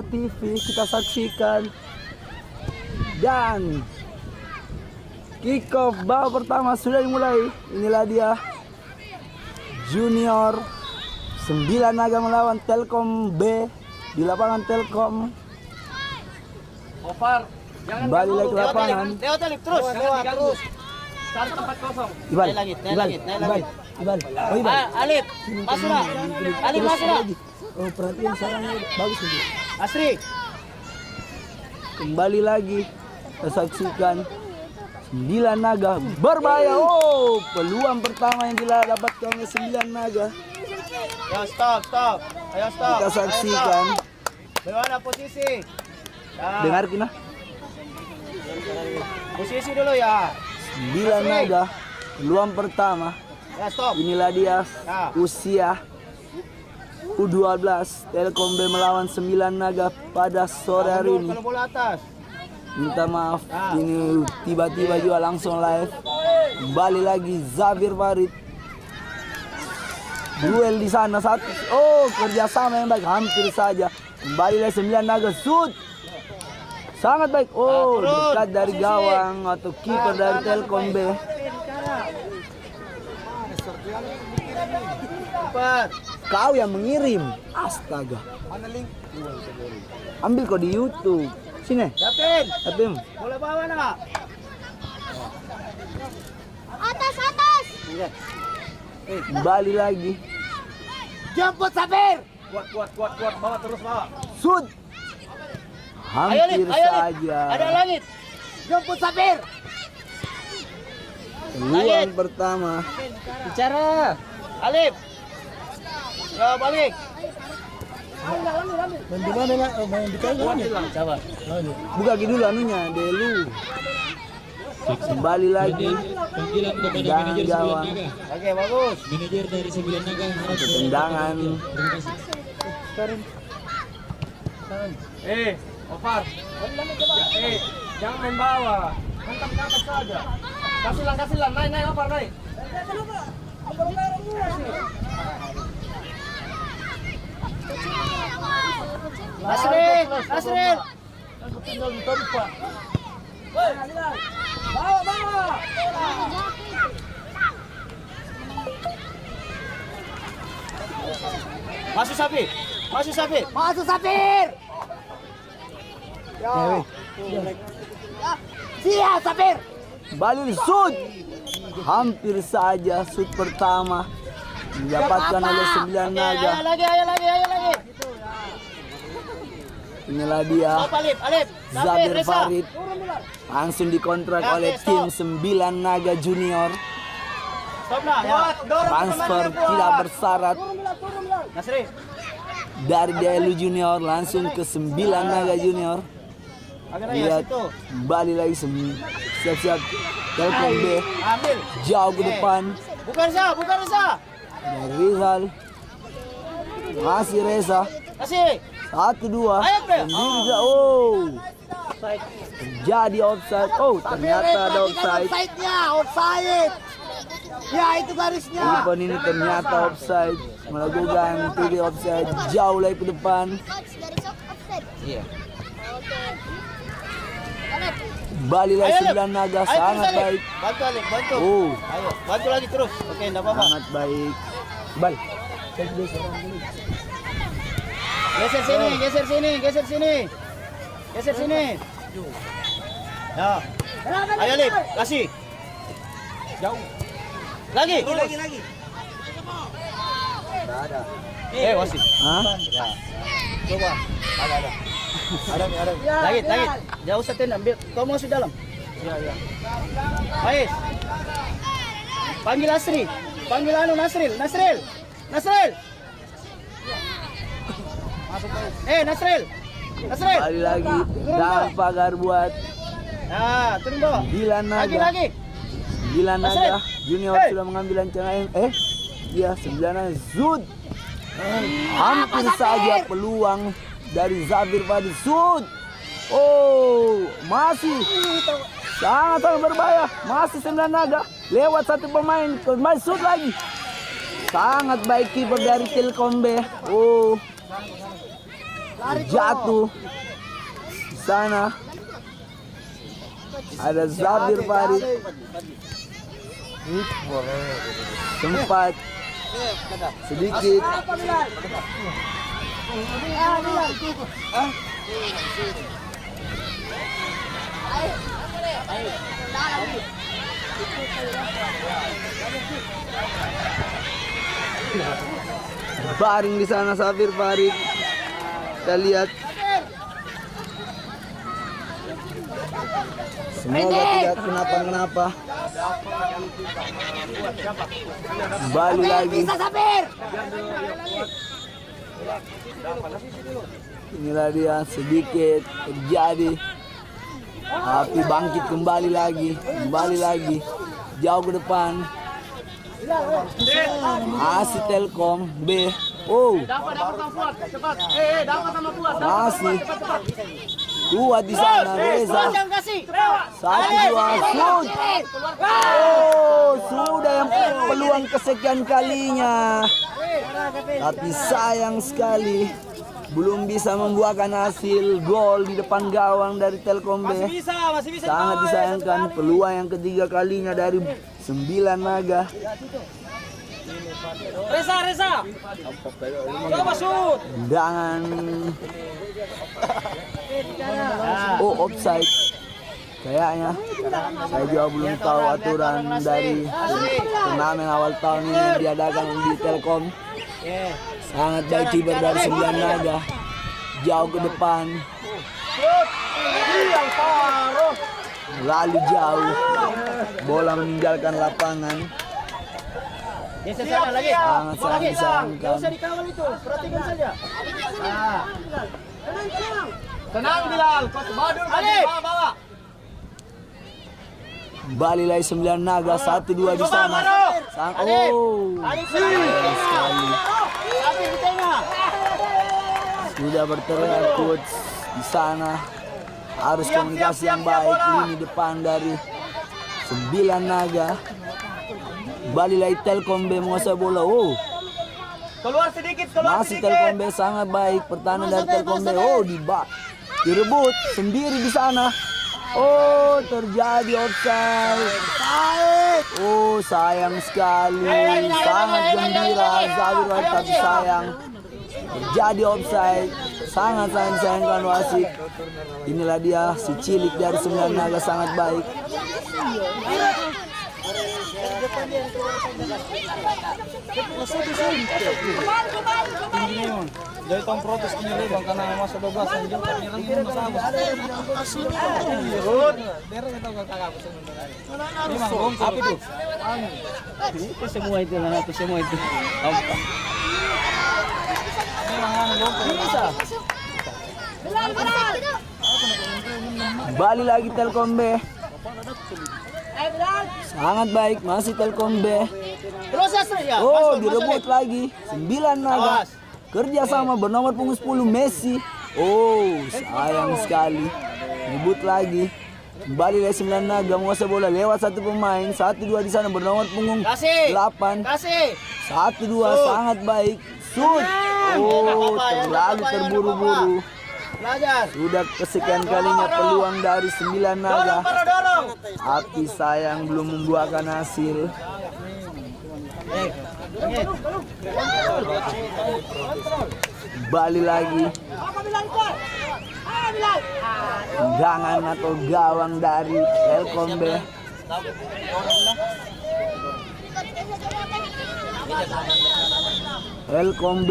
TV kita saksikan dan kick off babak pertama sudah dimulai. Inilah dia Junior 9 Naga melawan Telkom B di lapangan Telkom. Over. Kembali lagi ke lapangan. Lewat terus. Cari tempat kosong. Ibal. Naik lagi. Oh, Ibal. Alif, masuk dah. Alif masuk dah. Oh, perhatian sarangnya bagus ini. Asri. Kembali lagi kita saksikan 9 Naga berbahaya. Oh, peluang pertama yang didapatkan oleh 9 Naga. Ya, stop. Ayo stop. Kita saksikan. Bagaimana posisi? Ya. Dengar Kina. Posisi dulu ya. 9 Naga peluang pertama. Ya, stop. Inilah dia Ya. usia U12 Telkom B melawan 9 Naga pada sore hari ini. Kalau bola atas. Minta maaf, ini tiba-tiba juga langsung live. Kembali lagi Zafir Farid. Duel di sana satu. Oh, kerjasama yang baik hampir saja. Kembali lagi 9 Naga shoot. Sangat baik. Oh, dekat dari gawang atau kiper dari Telkom B. Cepat. Kau yang mengirim. Astaga. Ambil kau di YouTube. Sini. Datin. Bola bawah nak. Atas. Kembali lagi. Jemput Sabir. Kuat. Bawa terus bawa. Shoot. Hampir saja. Ada langit. Jemput Sabir. Peluang pertama. Bicara. Alif. Ya balik. Coba. Buka dulu anunya, dulu. Kembali lagi. Panggilan kepada Dan manajer 9 gawang. Naga. Oke, bagus. Manajer dari 9 Naga. Tendangan. Terima kasih. Ovar. Jangan main bawah. Hantam ke atas saja. Kasih lang. Naik, Ovar, naik. Nasril. Bawa. Masuk Sapir. Ya. Siap Sapir. Kembali shoot. Hampir saja shoot pertama didapatkan oleh 9 Naga. Ayo lagi. Inilah dia Stop, Alif. Zafir Reza. Farid. Langsung dikontrak oleh tim 9 Naga Junior. Stop lah. Ya. Transfer tidak bersyarat Nasri. dari DLU Junior langsung ke 9 Naga Junior. Agak ya Lihat situ. kembali lagi siap-siap Telkom B Ambil. jauh ke depan. Bukan Reza. Dari Rizal masih Reza Kasih. 1-2 Ayo, Bre. sendiri juga. Oh, jadi offside. Oh, ternyata ada offside. Offside. Ya, itu garisnya. Event ini ternyata offside, melakukan TV offside jauh lagi ke depan. Iya. Kembali lagi 9 Naga sangat baik. Bantu Alif, bantu. Oh, Ayo, bantu lagi terus. Oke, enggak apa-apa. sangat baik. Bal. Geser sini. Ya. Ayo Alif, kasih. Jauh. Lagi. Wasit. Hah? Ya. Coba. Ada. Lagi. Jauh setin ambil. Kau masuk dalam. Iya. Baik. Panggil Asri. Panggil Nasril. Nasril. Nasril. Kembali lagi dan pagar buat Nah, turun bawah. 9 Naga. Lagi. 9 Naga Junior sudah mengambil ancaman. Iya 9 Naga shoot. Hampir saja peluang dari Zafir Farid shoot. Oh, masih sangat berbahaya. Masih 9 Naga lewat satu pemain. Kembali shoot lagi. Sangat baik kiper dari Telkom B. Oh, jatuh. Di sana ada Zabir Farid. Sempat sedikit baring di sana Zabir Farid. Kita lihat. Semoga tidak kenapa-kenapa. Kembali lagi. Inilah dia sedikit terjadi. Tapi bangkit kembali lagi. Jauh ke depan. Masih Telkom B. Oh, masih kuat di sana Reza. 1-2 shoot. Oh, sudah yang peluang kesekian kalinya. Tapi sayang sekali belum bisa membuahkan hasil gol di depan gawang dari Telkom B. Sangat disayangkan peluang yang ketiga kalinya dari 9 naga. Reza. Coba shoot. Tendangan. Oh, offside. Kayaknya saya juga belum tahu aturan dari turnamen awal tahun ini yang diadakan di Telkom. Sangat baik kiper dari 9 naga. Jauh ke depan. Lalu jauh. Bola meninggalkan lapangan. Sangat disayangkan. Dikawal itu, perhatikan saja. Tenang Bilal, Badur bawa. Kembali lagi 9 naga, 1-2 di sana. Sekali. Sudah berteriak coach di sana. Harus komunikasi yang baik. Lini depan dari 9 naga. Kembali lagi Telkom B menguasai bola. Oh, Keluar sedikit. masih Telkom B sangat baik. Pertahanan dari Telkom B. Oh, direbut sendiri di sana. Oh, terjadi offside. Oh, sayang sekali. Sangat gembira Zabir Farid, tapi sayang terjadi offside. Sangat disayangkan wasit. Inilah dia si cilik dari 9 naga, sangat baik. Jadi tong protes kini bang karena masa 12 anjing tapi lagi sama. Good. Derek itu kakak aku sebenarnya. Ini mang bom apa itu? Itu semua itu lah, itu semua itu. Apa? Ini mang bom bisa. Kembali lagi Telkom B. Sangat baik, masih Telkom B. Oh, direbut lagi 9 naga. Kerja sama bernomor punggung 10 Messi. Oh, sayang sekali. Rebut lagi. Kembali lagi 9 naga menguasai bola lewat satu pemain. 1-2 di sana bernomor punggung 8. 1-2 sangat baik. Shoot. Oh, terlalu terburu-buru. Sudah kesekian kalinya peluang dari 9 naga. Tapi sayang belum membuahkan hasil. Kembali lagi. Tendangan atau gawang dari Telkom B. Telkom B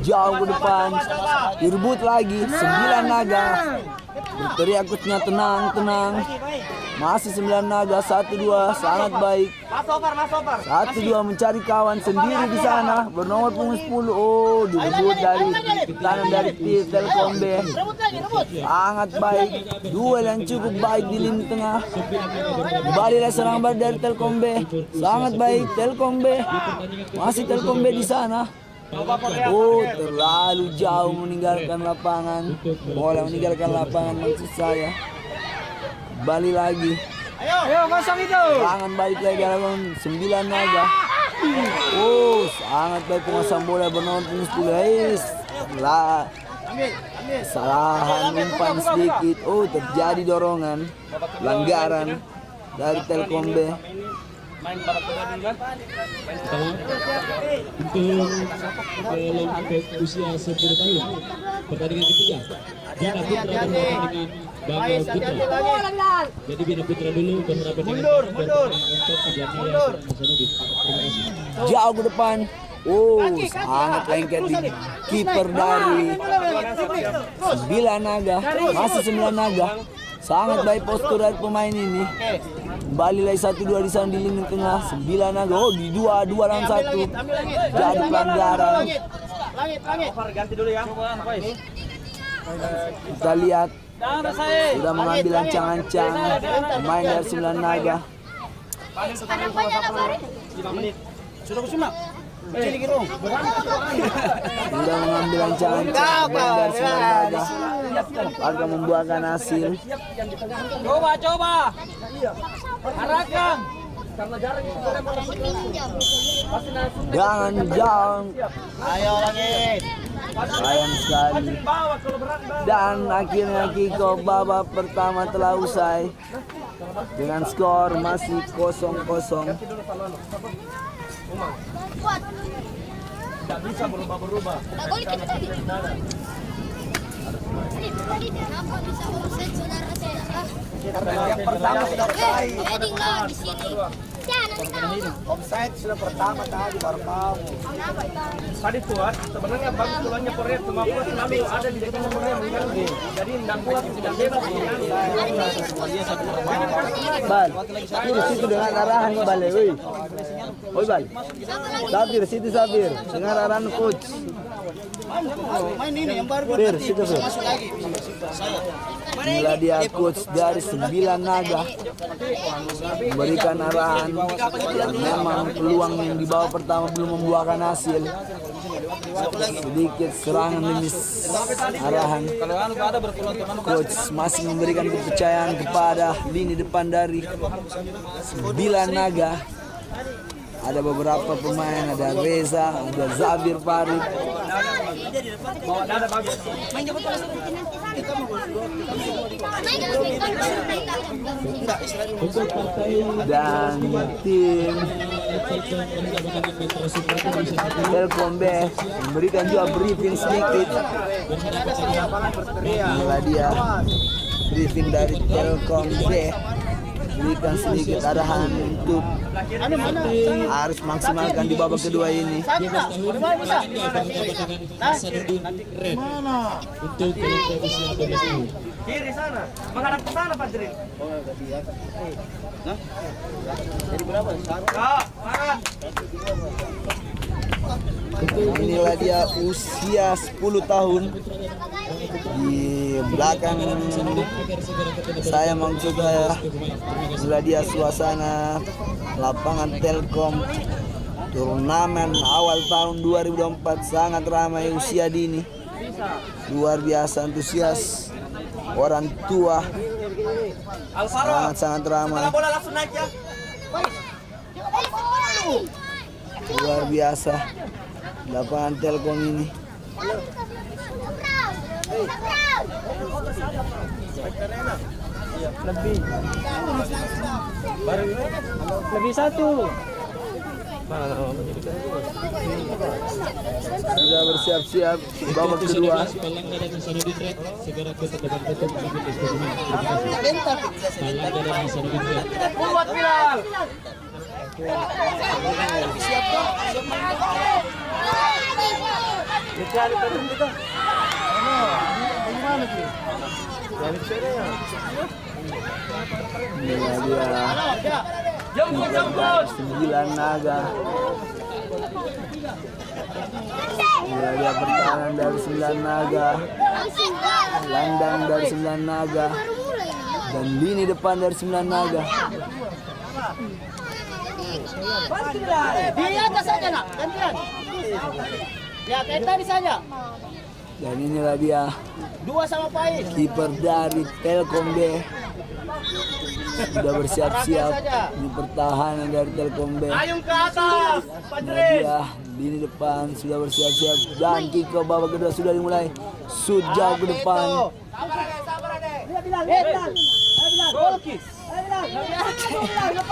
jauh ke depan. Direbut lagi 9 naga. Berteriak coachnya tenang. Masih 9 naga, 1-2 sangat baik. 1-2 mencari kawan sendiri di sana. Bernomor punggung 10. Oh, direbut dari kanan dari Telkom B. Sangat baik. Duel yang cukup baik di lini tengah. Kembali lagi serangan balik dari Telkom B. Sangat baik Telkom B. Masih Telkom B di sana. Oh, terlalu jauh meninggalkan lapangan. Bola meninggalkan lapangan maksud saya. Kembali lagi. Ayo masang itu. Tangan balik lagi dalam 9 naga. Oh, sangat baik penguasaan bola bernomor punggung 10. Kesalahan umpan sedikit. Oh, terjadi dorongan. Pelanggaran dari Telkom B. Main babak kedua dulu kan? Untuk kelompok usia 10 tahun pertandingan ketiga Bina Putra berhadapan dengan Bangga Putra. Jadi Bina Putra dulu berhadapan dengan Mundur. Jauh ke depan. Oh, sangat lengket di kiper dari 9 Naga. Masih 9 Naga. Sangat baik postur dari pemain ini. Kembali lagi 1-2 di sana di lini tengah. 9 Naga. Oh, di 2 lawan 1. Jadi pelanggaran. Ganti dulu ya. Kita lihat sudah mengambil ancang-ancang pemain dari 9 Naga. 5 menit. Sudah kusimak. Sudah mengambil ancang-ancang pemain dari 9 Naga. Warga membuahkan hasil. Coba. Arahkan. Jangan jauh. Ayo lagi. Sayang sekali. Dan akhirnya kick-off babak pertama telah usai dengan skor masih 0-0. Tidak bisa berubah-berubah. Kenapa bisa offset saudara saya? Yang pertama sudah selesai. Heading lah di sini. Offside sudah pertama tadi baru kamu. Tadi kuat, sebenarnya bagus tulangnya Korea cuma kuat selalu ada di dekat nomornya mengganggu. Jadi tidak kuat tidak bebas mengganggu. Bal, ini situ dengan arahan Bal, woi. Oi Bal. Sabir dengan arahan coach. Main ini yang baru Fir, situ Fir. Inilah dia coach dari 9 Naga memberikan arahan. Memang peluang yang di bawah pertama belum membuahkan hasil. Sedikit serangan demi arahan. Coach masih memberikan kepercayaan kepada lini depan dari 9 Naga. Ada beberapa pemain, ada Reza, ada Zabir Farid. Dan tim Telkom B memberikan juga briefing sedikit. Inilah dia briefing dari Telkom B. Berikan sedikit arahan untuk harus maksimalkan di babak kedua ini. Untuk kelompok usia 12 tahun. Kiri sana, menghadap ke sana Pak Jering. Jadi berapa? Inilah dia usia 10 tahun. Di belakang saya maksud saya, inilah dia suasana lapangan Telkom turnamen awal tahun 2024. Sangat ramai usia dini, luar biasa antusias orang tua, sangat ramai, Bola langsung naik ya. luar biasa lapangan Telkom ini. Lebih satu. Sudah bersiap-siap babak kedua. Palangga dan Hasanuddin Red segera ke depan tutup sambil eksperimen. Palangga dan Hasanuddin Red. Buat Bilal. Inilah dia Jemput. 9 Naga. Inilah dia pertahanan dari 9 Naga, landang dari 9 Naga, dan lini depan dari 9 Naga. Di atas saja nak, gantian. Ya, kayak tadi saja. Dan inilah dia Dua sama Pais. kiper dari Telkom B, sudah bersiap-siap di pertahanan dari Telkom B. Ayun ke atas, Padrin. Nadia di depan sudah bersiap-siap dan kick ke babak kedua sudah dimulai. Shoot jauh ke depan.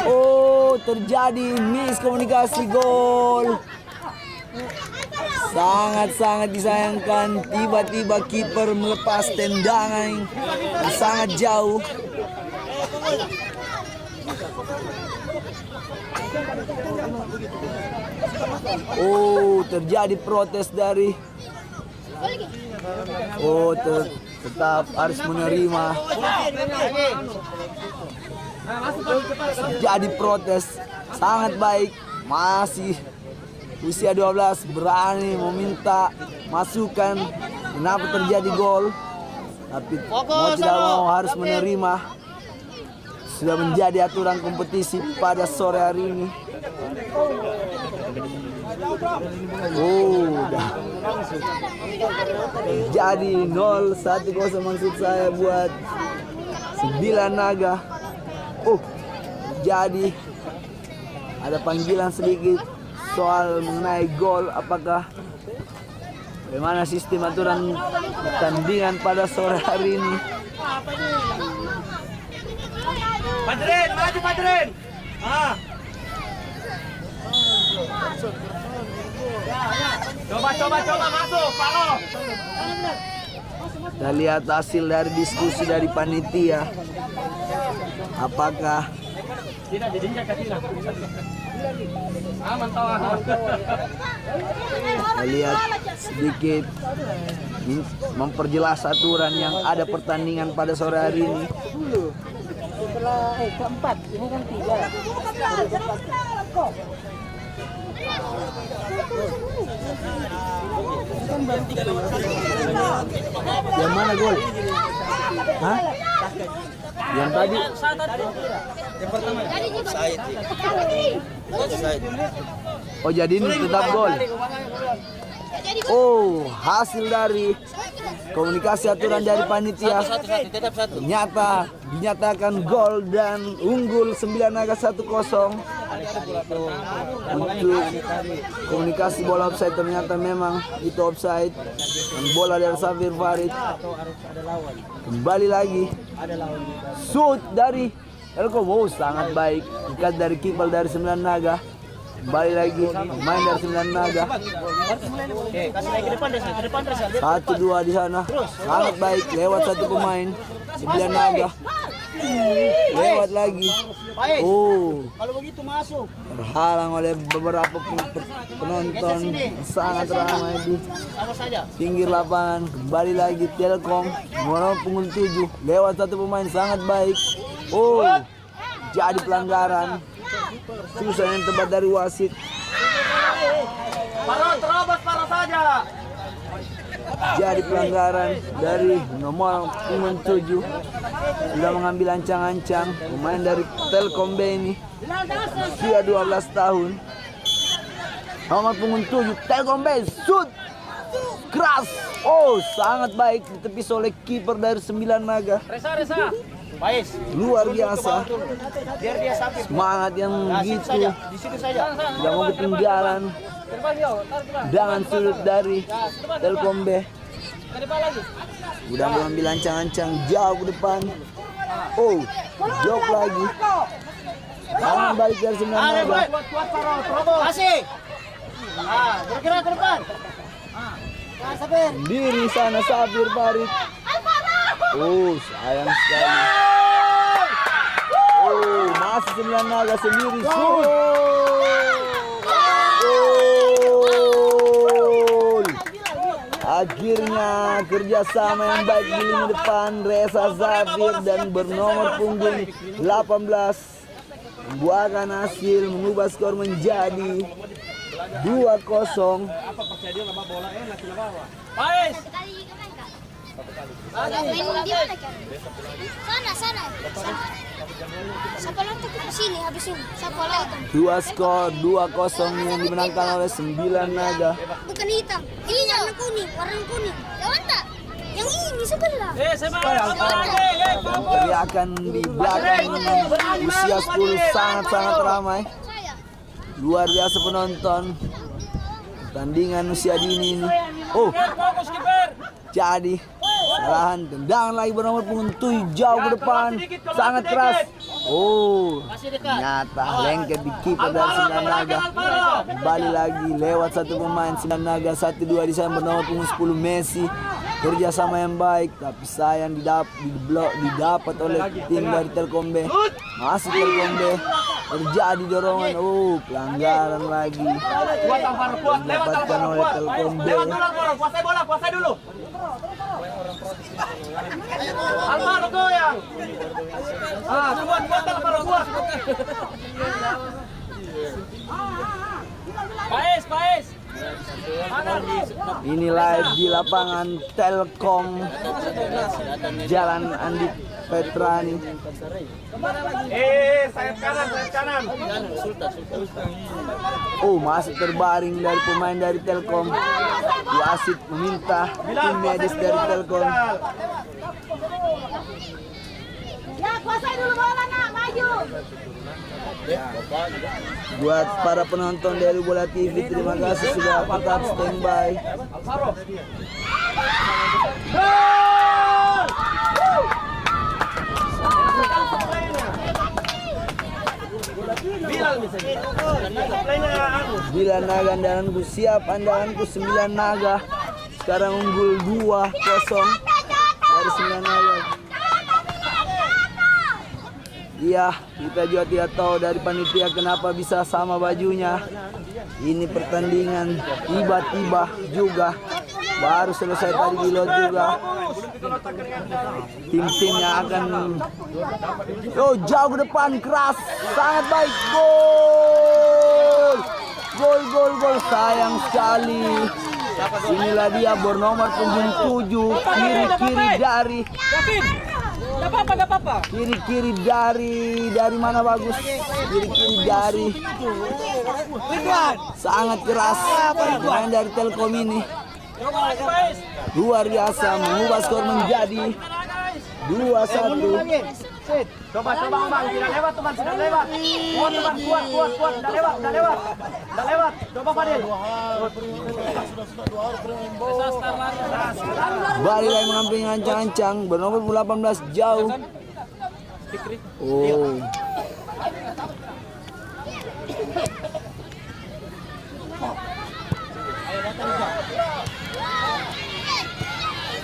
Oh, terjadi miskomunikasi, gol. Sangat-sangat disayangkan, tiba-tiba kiper melepas tendangan yang sangat jauh. Oh, terjadi protes dari tetap harus menerima. Jadi protes sangat baik, masih usia 12 berani meminta masukan. Kenapa terjadi gol? Tapi mau tidak mau harus menerima. Sudah menjadi aturan kompetisi pada sore hari ini. Oh, jadi 0-1 maksud saya buat 9 Naga. Oh, jadi ada panggilan sedikit soal mengenai gol. Apakah bagaimana sistem aturan pertandingan pada sore hari ini? Padrin, maju Padrin. Coba masuk, Palo. Kita lihat hasil dari diskusi dari panitia. Apakah Tidak jadinya ke sini. Aman tahu. kita lihat sedikit memperjelas aturan yang ada pertandingan pada sore hari ini. Setelah keempat, ini kan 3. Yang mana gol? Hah? Yang tadi? Oh, jadi ini tetap gol. Oh, hasil dari komunikasi aturan dari panitia ternyata dinyatakan gol dan unggul 9 Naga 1-0. Untuk komunikasi bola offside ternyata memang itu offside. Dan bola dari Zafir Farid kembali lagi. Shoot dari Telkom. Oh, sangat baik. Ikat dari kiper dari 9 Naga. Kembali lagi main dari 9 Naga. Kasih lagi ke depan deh. 1-2 di sana. Sangat baik lewat satu pemain 9 Naga. Lewat lagi. Oh, Kalau begitu masuk. terhalang oleh beberapa penonton. Sangat ramai di Sama saja. pinggir lapangan. Kembali lagi Telkom nomor punggung 7 lewat satu pemain sangat baik. Oh, jadi pelanggaran. Susah yang tepat dari wasit. Paro terobos Paro saja. Jadi pelanggaran dari nomor punggung 7. Sudah mengambil ancang-ancang pemain dari Telkom B ini. Usia 12 tahun. Nomor punggung 7 Telkom B shoot keras. Oh, sangat baik ditepis oleh kiper dari 9 Naga. Resa. Pais. Luar biasa. Biar dia sakit. Semangat yang gitu. Di situ saja. Tidak mau ketinggalan. Dengan sudut dari Telkom B. Udah mengambil ancang-ancang jauh ke depan. Oh, jauh lagi. Tangan balik dari 9 Naga. Kuat Paro, terobos. Kasih. Bergerak ke depan. Sendiri sana Zafir Farid. Oh, sayang sekali. Oh, masih 9 Naga sendiri. Gol. Akhirnya kerjasama yang baik di lini depan Reza Zafir dan bernomor punggung 18 membuahkan hasil mengubah skor menjadi 2-0. Pais. Main di mana kan? Sana. Siapa lagi ke sini habis ini? Siapa lagi? 2 skor 2-0 yang dimenangkan oleh 9 Naga. Bukan hitam. Ini warna kuning. Yang ini sebelah. Semangat. teriakan di belakang usia 10 sangat-sangat ramai. Luar biasa penonton pertandingan usia dini ini. Oh, jadi kesalahan tendangan lagi bernomor punggung 7 jauh ke depan, sangat keras. Oh, ternyata lengket di kiper dari Sembilan Naga. Kembali lagi lewat satu pemain Sembilan Naga, 1-2 di sana bernomor punggung 10 Messi. Kerjasama yang baik, tapi sayang didapat oleh tim dari Telkom B. Masih Telkom B, terjadi dorongan. Oh, pelanggaran lagi didapatkan oleh Telkom B. Kuasai dulu. Alvaro goyang. Kuat Alvaro kuat. Paes. Ini live di lapangan Telkom Jalan Andi Petrani. Sayap kanan. Oh, masih terbaring dari pemain dari Telkom. Wasit meminta tim medis dari Telkom. Ya, kuasai dulu bola nak, maju. Buat para penonton dari Bola TV, terima kasih sudah tetap standby. Sembilan Naga andalanku siap, andalanku 9 Naga. Sekarang unggul 2-0 dari 9 Naga. Iya, kita juga tidak tahu dari panitia kenapa bisa sama bajunya. Ini pertandingan tiba-tiba juga. Baru selesai tadi Gilot juga. Tim-tim yang akan jauh ke depan, keras, sangat baik. Gol. Sayang sekali. Inilah dia bernomor punggung 7, kiri dari kiri dari mana bagus, kiri dari sangat keras pemain dari Telkom ini. Luar biasa mengubah skor menjadi 2-1. Coba Bang, tidak lewat teman, sudah lewat. Kuat, sudah lewat. Coba Fadil. Bali lagi mengamping ancang-ancang bernomor 18 jauh. Oh.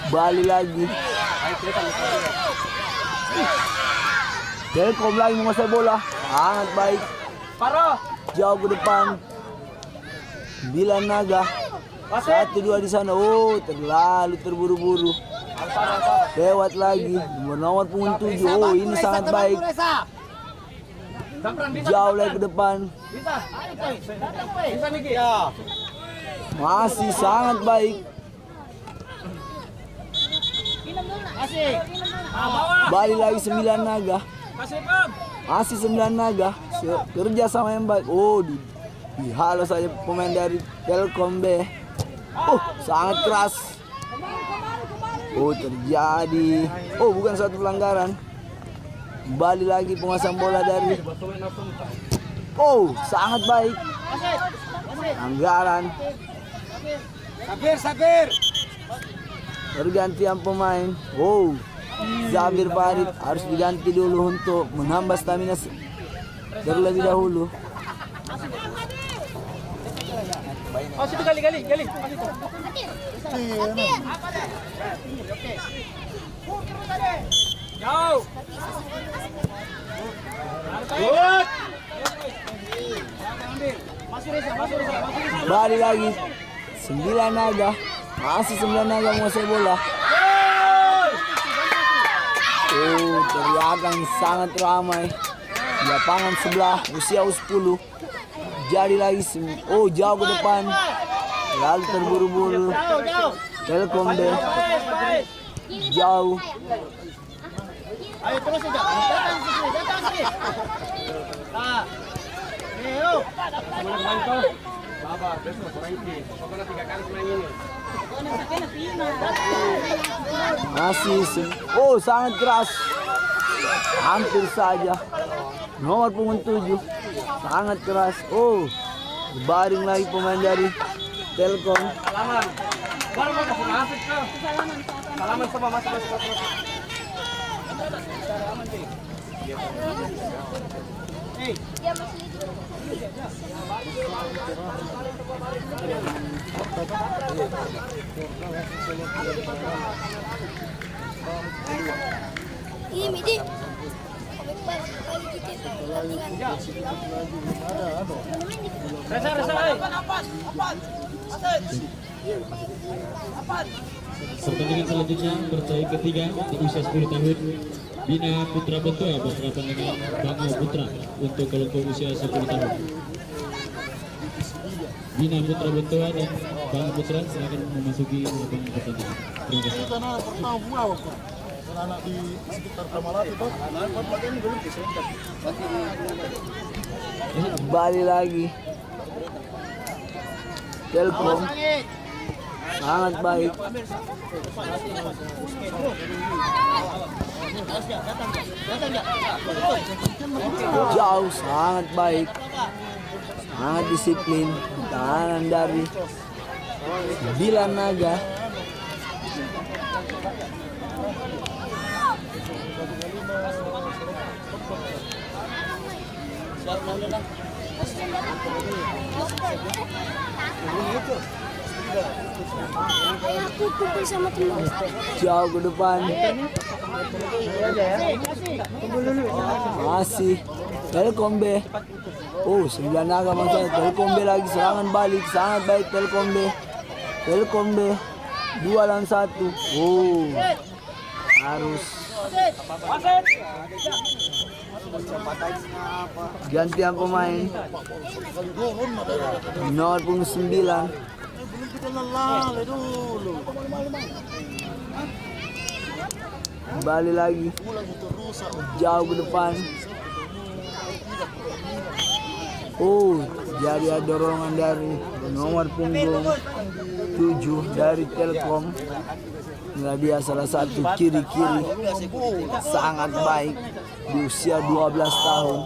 Bali lagi. Telkom lagi menguasai bola, sangat baik. Jauh ke depan. 9 Naga. 1-2 di sana. Oh, terlalu terburu-buru. Lewat lagi bernomor punggung 7. Oh, ini sangat baik. Jauh lagi ke depan. Masih sangat baik. Balik lagi 9 Naga. Masih 9 Naga. Kerja sama yang baik. Oh, dihalau saja pemain dari Telkom B. Oh, sangat keras. Oh, terjadi. Oh, bukan suatu pelanggaran. Balik lagi penguasaan bola dari. Oh, sangat baik. Pelanggaran. Sabir. Pergantian pemain. Oh, Zabir Farid harus diganti dulu untuk menambah stamina terlebih dahulu. Situ gali. Jauh. Balik lagi 9 Naga. Masih 9 Naga menguasai bola. Oh, teriakan sangat ramai di lapangan sebelah usia 10. Jadi lagi jauh ke depan. Lalu terburu-buru. Telkom B jauh. Ayo terus saja. Datang sini. Nah. Boleh bantu. Sabar, besok berhenti. Pokoknya 3 kali main ini. Masih sangat keras. Hampir saja. Nomor punggung 7. Sangat keras. Oh, baring lagi pemain dari Telkom. Salaman. Baru mau kasih masuk kau. Salaman sama masuk. Dia masih hidup. Ini Midi. Resa. Pertandingan selanjutnya bersaing ketiga di usia 10 tahun. Bina Putra Bentua berhadapan dengan Bangau Putra untuk kelompok usia 10 tahun. Bina Putra Bentua dan Bangau Putra silakan memasuki lapangan pertandingan. Terima kasih. Anak di sekitar Kamalat itu Kembali lagi Telkom. Sangat baik. Jauh sangat baik. Sangat disiplin. Tahanan dari Sembilan Naga. Aku kumpul sama teman. Jauh ke depan. Masih Telkom B. Oh, Sembilan Naga maksudnya. Telkom B lagi serangan balik. Sangat baik Telkom B. Telkom B 2 lawan 1. Oh, harus gantian pemain. Nomor punggung 9. Kembali lagi jauh ke depan. Oh, jadi ada dorongan dari nomor punggung 7 dari Telkom. Inilah dia salah satu kiri-kiri sangat baik di usia 12 tahun.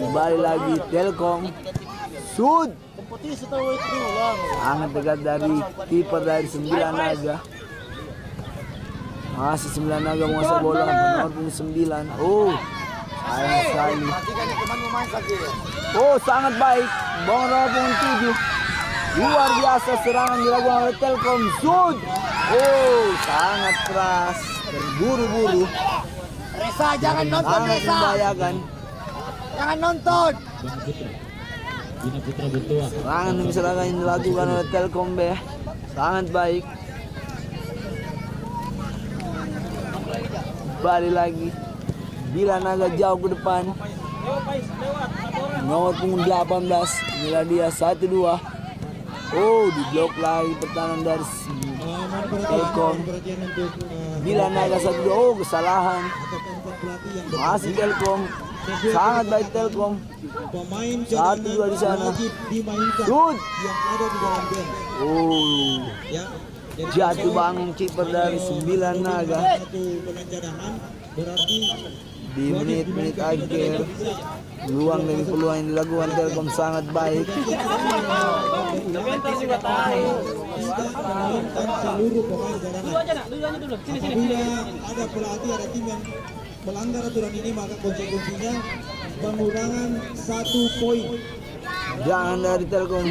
Kembali lagi Telkom. Shoot. Sangat dekat dari kiper dari Sembilan Naga. Masih Sembilan Naga menguasai bola. Nomor punggung 9. Oh, sayang sekali. Oh, sangat baik. Bong nomor punggung 7. Luar biasa serangan dilakukan oleh Telkom. Shoot. Oh, sangat keras. Terburu-buru. Resa, jangan nonton Sangat Resa. membahayakan. Jangan nonton. Bangau Putra. Bina Putra Bentua. Serangan serangan yang dilakukan oleh Telkom B. Sangat baik. Balik lagi. Bila Naga jauh ke depan. Nomor punggung 18. Inilah dia 1-2. Oh, diblok lagi pertahanan dari Telkom. Bila Naga 1-2. Oh, kesalahan. Masih Telkom. Sangat baik Telkom. Pemain 1-2 di sana. dimainkan Shoot. yang ada di dalam band. Oh, Ya. Jadi jatuh bangun kiper dari Sembilan Naga. satu pemain cadangan berarti Di menit-menit akhir, peluang demi peluang yang dilakukan Telkom sangat baik. Tapi juga tahu. tidak memainkan seluruh pemain cadangan. Dulu. Sini. Apabila ada pelatih, ada tim yang melanggar aturan ini, maka konsekuensinya pengurangan 1 poin. Jangan dari Telkom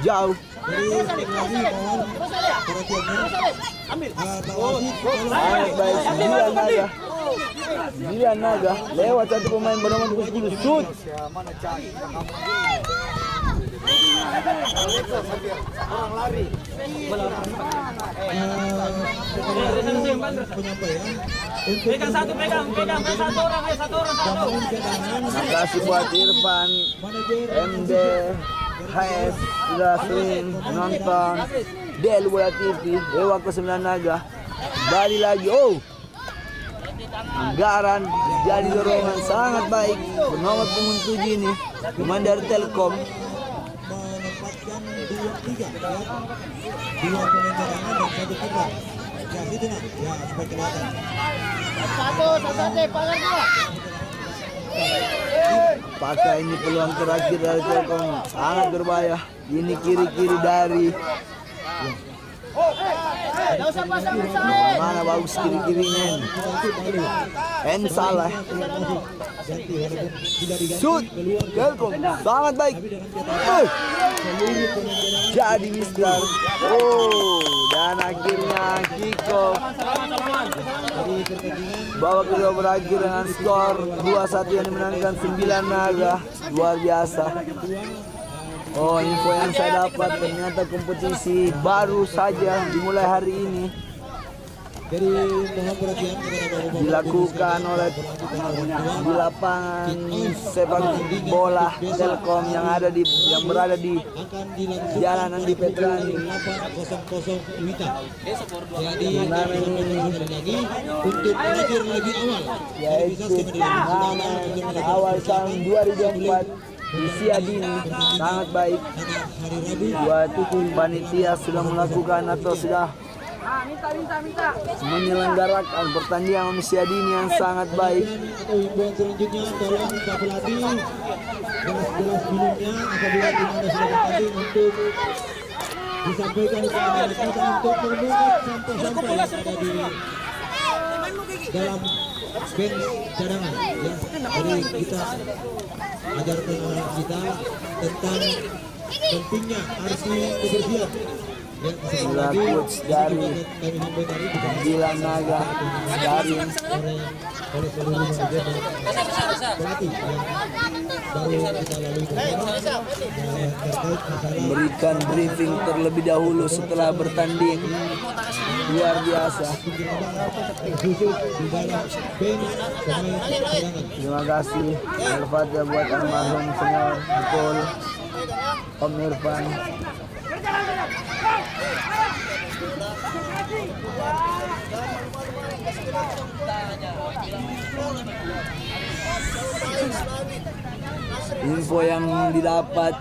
jauh. Jadi sekali lagi mohon perhatiannya. Pak Wasit, Sangat baik Sembilan Naga. Sembilan Naga lewat satu pemain bernomor 10. Shoot. penyampaian untuk Pegang satu orang. pemain cadangan Terima kasih buat Irfan, manajer MD, HS, sudah sering nonton Delboya TV. Lewat ke Sembilan Naga. Balik lagi. Oh, anggaran jadi dorongan sangat baik. Nomor punggung 7 ini pemain dari Telkom. menempatkan 2-3 ya. 2 pemain cadangan dan 1 kiper. Ya, situ nak. Ya, supaya kelihatan. Apakah ini peluang terakhir dari Telkom? Sangat berbahaya. Ini kiri-kiri dari mana bagus kiri-kirinya. Salah. Shoot. Telkom sangat baik. Jadi Mister. Oh, dan akhirnya kick off. Babak kedua berakhir dengan skor 2-1 yang dimenangkan 9 Naga. Luar biasa. Oh, info yang saya dapat ternyata kompetisi baru saja dimulai hari ini. Dilakukan oleh di lapangan sepak bola Telkom yang berada di jalanan di Petrani. Turnamen ini yaitu turnamen awal tahun 2024. Usia dini sangat baik. Buat panitia sudah melakukan atau sudah menyelenggarakan pertandingan usia dini yang sangat baik. Himbauan selanjutnya tolong Pak Pelatih jelas-jelas minumnya apabila tim Anda sudah bertanding untuk disampaikan ke mereka untuk memungut sampah-sampah yang ada di dalam bench cadangan ya. Jadi kita ajarkan anak kita tentang pentingnya arti kebersihan. Inilah coach dari 9 Naga dari oleh seluruh pelatih yang baru kita lalui memberikan briefing terlebih dahulu setelah bertanding. Luar biasa. Terima kasih Al-Fatihah buat almarhum senior betul Om Irfan. Info yang didapat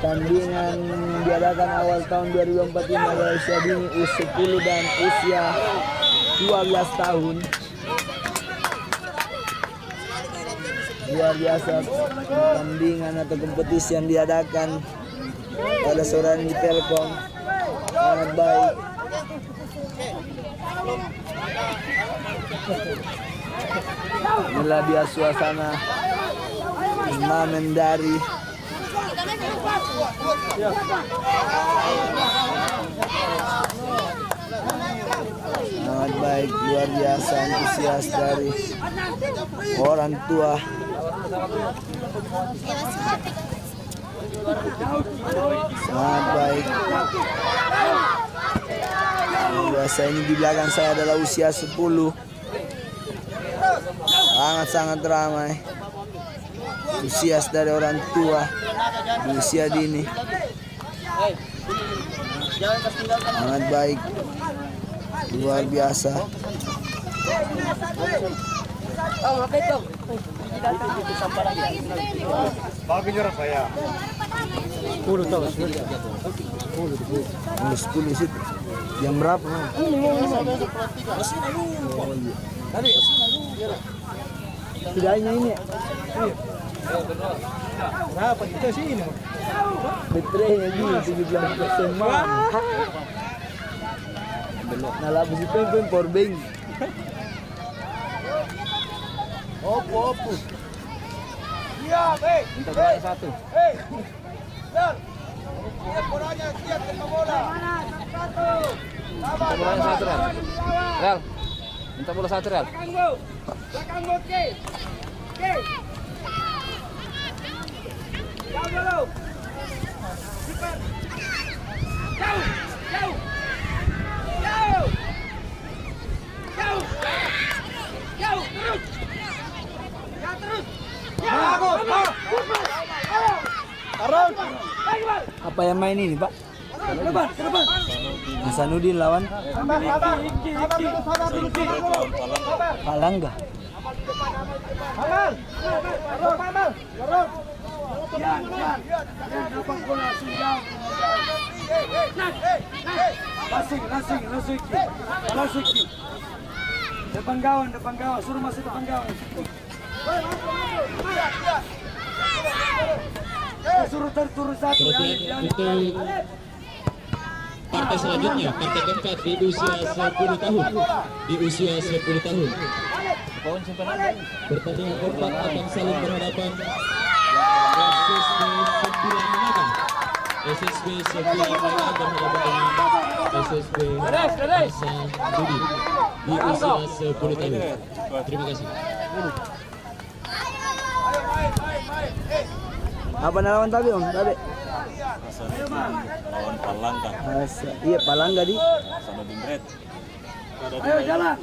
pertandingan diadakan awal tahun 2045 adalah usia dini U10 dan usia 12 tahun. Luar biasa pertandingan atau kompetisi yang diadakan pada sore ini di Telkom sangat baik. Inilah dia suasana turnamen dari sangat baik, luar biasa antusias dari orang tua. Sangat baik. Biasa ini di belakang saya adalah usia 10. Sangat-sangat ramai. Antusias dari orang tua di usia dini. Sangat baik. Luar biasa. Sepuluh situ. Jam berapa? Tidaknya ini. Berapa kita sini? Baterainya gini 17% mah. Nalabas itu yung power bank. Opo. Iya, baik. Minta bola satu. Dan. Bolanya siap terima bola. Minta bola satu, Real. Real. Minta bola satu, Real. Belakang go, Oke. Jauh dulu. Jauh. Terus. Ya terus. Apa yang main ini, Pak? Hasanuddin lawan Palangga. Langsung. Depan gawang, suruh masuk depan gawang. Suruh terturun satu. Perhatian untuk partai selanjutnya, partai keempat di usia 10 tahun. Pertandingan keempat akan saling berhadapan. SSB 9 Mega berhadapan dengan SSB Hasan Budi di usia 10 tahun. Terima kasih. Apa lawan tadi Om? Tadi? Lawan Palangga. Iya Palangga di. Hasanuddin Red. Ayo jalan.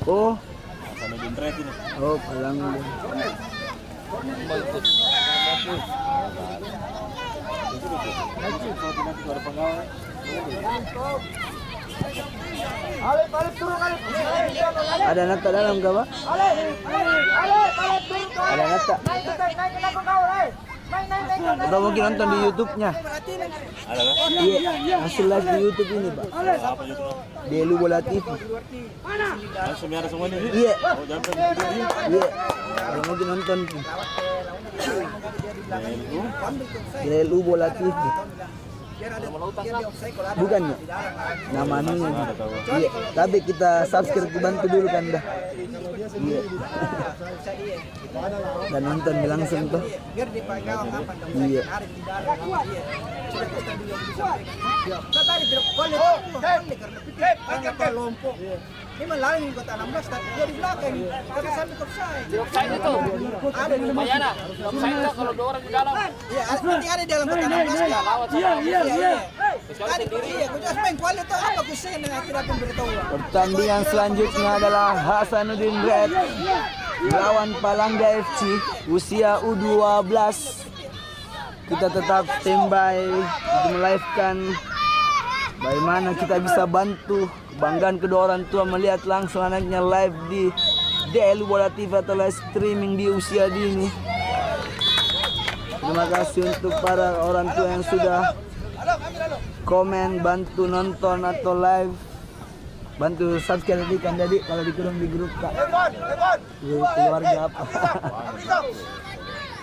Oh, Hasanuddin Red ini. oh Palangga. Ada nata dalam kah, Pak? Ada nata. Atau mungkin nonton di YouTube-nya. Ada kan? Iya, hasil live di YouTube ini, Pak. Apa YouTube? Di Lu Bola TV. Langsung ada semua ini. Iya, Oh, jangan video ini. iya. Atau mungkin nonton tuh. Di Lu Bola TV. Bukan ya? Nama anunya. Iya, tapi kita subscribe bantu dulu kan dah. Iya. Dan nonton langsung tuh. Iya. Ini malalim kota 16 tapi dia di belakang. Tapi sampai offside. Offside itu. Ada di Bayana. Offside itu kalau 2 orang di dalam. Iya, nanti ada di dalam kota 16 kan. Iya. Kecuali sendiri. Iya, kau just main kuali itu apa kusen dengan tidak pemberitahuan. Pertandingan selanjutnya adalah Hasanuddin Red melawan Palangga FC usia U12. Kita tetap standby untuk melive-kan bagaimana kita bisa bantu kebanggaan kedua orang tua melihat langsung anaknya live di DL Bola TV atau live streaming di usia dini. Terima kasih untuk para orang tua yang sudah komen, bantu nonton atau live, bantu subscribe tadi kan jadi kalau dikirim di grup Kak. Keluarga apa?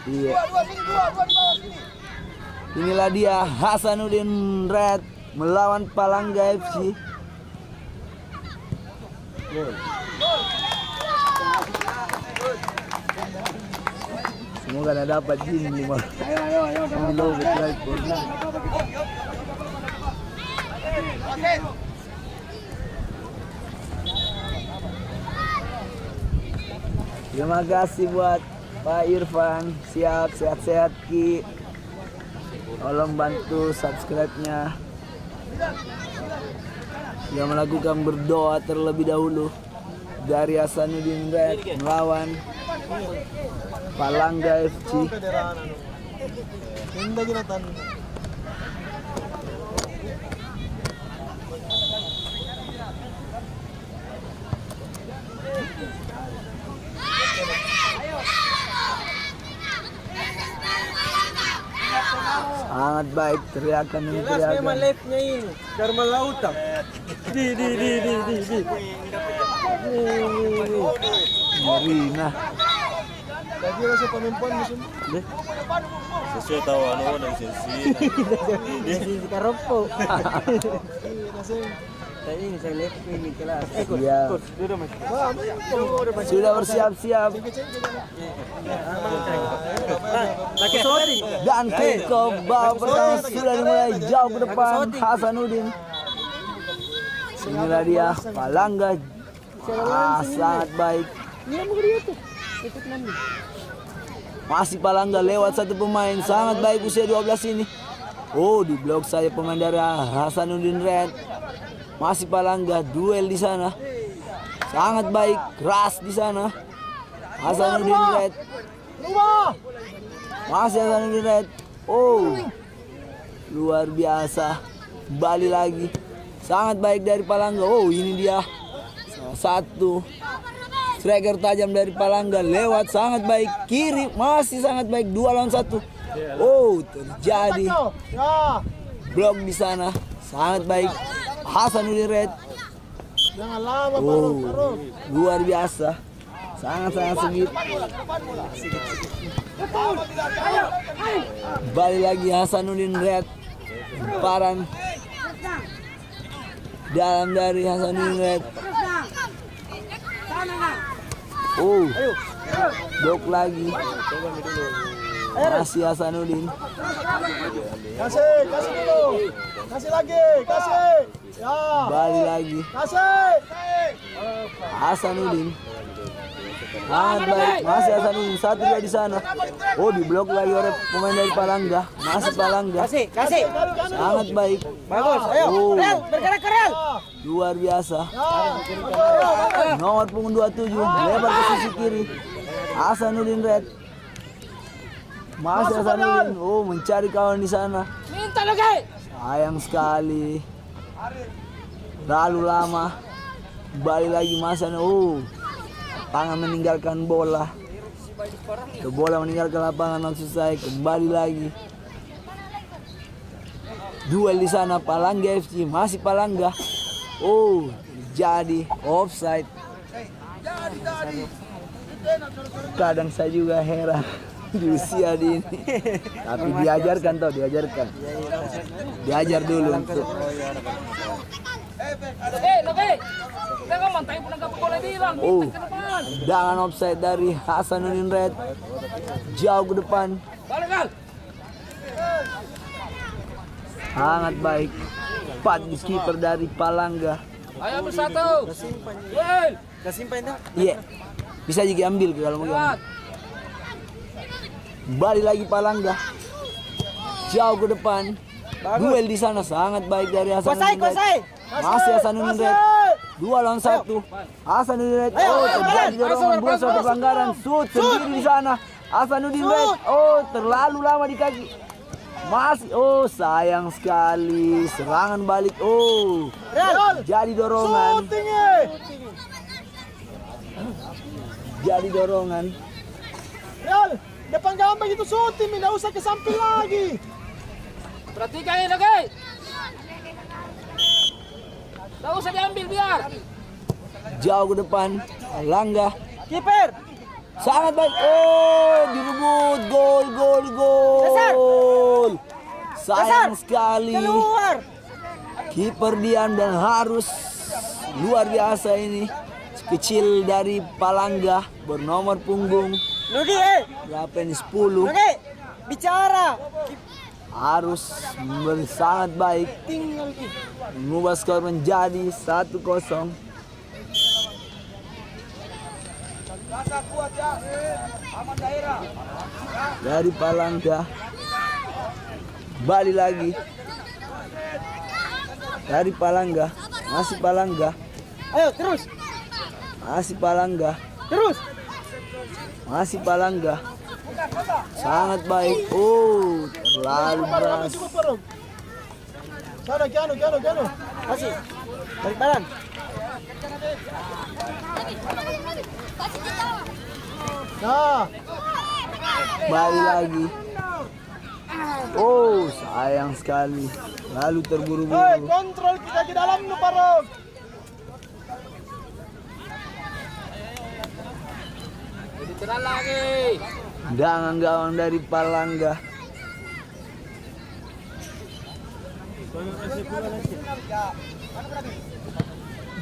Iya. Inilah dia Hasanuddin Red melawan Palangga FC. Semoga ada dapat jin lima. Ayo. Terima kasih buat Pak Irfan. Siap, sehat-sehat Ki. Tolong bantu subscribe-nya. Yang melakukan berdoa terlebih dahulu dari Hasanuddin Red melawan Palangga FC. Sangat baik teriakan demi teriakan. live-nya ini. Dharma Lauta. Di. Marina. Lagi rasa pemimpan musim. Sesuai tahu anu dari sesi. Di Karopo. Ini saya live ini kelas. Iya. Sudah bersiap-siap. Dan kick off babak pertama sudah dimulai jauh ke depan Hasanuddin. Inilah dia Palangga. Sangat baik. Masih Palangga lewat satu pemain sangat baik usia 12 ini. Oh, di blok saya pemain dari Hasanuddin Red. Masih Palangga duel di sana. Sangat baik, keras di sana. Hasanuddin Red. Masih Hasanuddin Red. Oh. Luar biasa. Kembali lagi. Sangat baik dari Palangga. Oh, ini dia. Salah satu striker tajam dari Palangga lewat sangat baik kiri, masih sangat baik 2 lawan 1. Oh, terjadi blok di sana. Sangat baik. Hasanuddin Red. Jangan lama Oh, luar biasa. Sangat-sangat sengit. Balik lagi Hasanuddin Red. Paran dalam dari Hasanuddin Red. Oh, blok lagi. Masih Hasanuddin. Kasih dulu. Kasih lagi, kasih. Ya. Balik lagi. Kasih. Hasanuddin. Sangat baik. Masih Hasanuddin. 1-2 di sana. Oh, diblok lagi oleh pemain dari Palangga. Masih Palangga. Kasih. Sangat baik. Bagus. Ayo. Oh, Rel, bergerak ke Rel. luar biasa. Nomor punggung 27 lebar ke sisi kiri. Hasanuddin Red. Masih Hasanuddin. Oh, mencari kawan di sana. Minta lagi. Sayang sekali. Terlalu lama. Balik lagi Mas Hasanuddin. Oh, tangan meninggalkan bola. Bola meninggalkan lapangan maksud saya. Kembali lagi. Duel di sana Palangga FC. Masih Palangga. Oh, jadi offside. Kadang saya juga heran di usia ini. Tapi diajarkan toh, diajarkan. Diajar dulu untuk. Oh, dengan offside dari Hasanuddin Red. Jauh ke depan. Sangat baik. 4 kiper dari Palangga. Ayo bersatu. Iya. Bisa juga ambil kalau mau ambil. Balik lagi Palangga. Jauh ke depan. Duel di sana sangat baik dari Hasanuddin Red. Masih Hasanuddin Red. 2 lawan 1. Hasanuddin Red. Oh, terjadi dorongan buat suatu pelanggaran. Shoot sendiri di sana. Hasanuddin Red. Oh, terlalu lama di kaki. Masih, oh sayang sekali. Serangan balik. Oh, jadi dorongan. Jadi dorongan. Real, depan gawang begitu syuting, tidak usah ke samping lagi. Perhatikan ini, oke? Tak usah diambil biar. Jauh ke depan. Palangga. Kiper. Sangat baik. Oh, direbut. Gol. Sayang sekali. Keluar. Kiper diam dan harus luar biasa ini. Kecil dari Palangga bernomor punggung Nudi, berapa ini 10. Nudi, bicara. Harus sangat baik. Mengubah skor menjadi 1-0. Dari Palangga. Balik lagi. Dari Palangga. Masih Palangga. Ayo terus. Masih Palangga. Terus. Masih Palangga. Sangat baik. Oh, terlalu keras. Sana, Kiano. Kasih. Balik badan. Nah, Balik lagi. Oh, sayang sekali. Lalu terburu-buru. kontrol kita di dalam nu Parok. Jadi tenang lagi. Dengan gawang dari Palangga.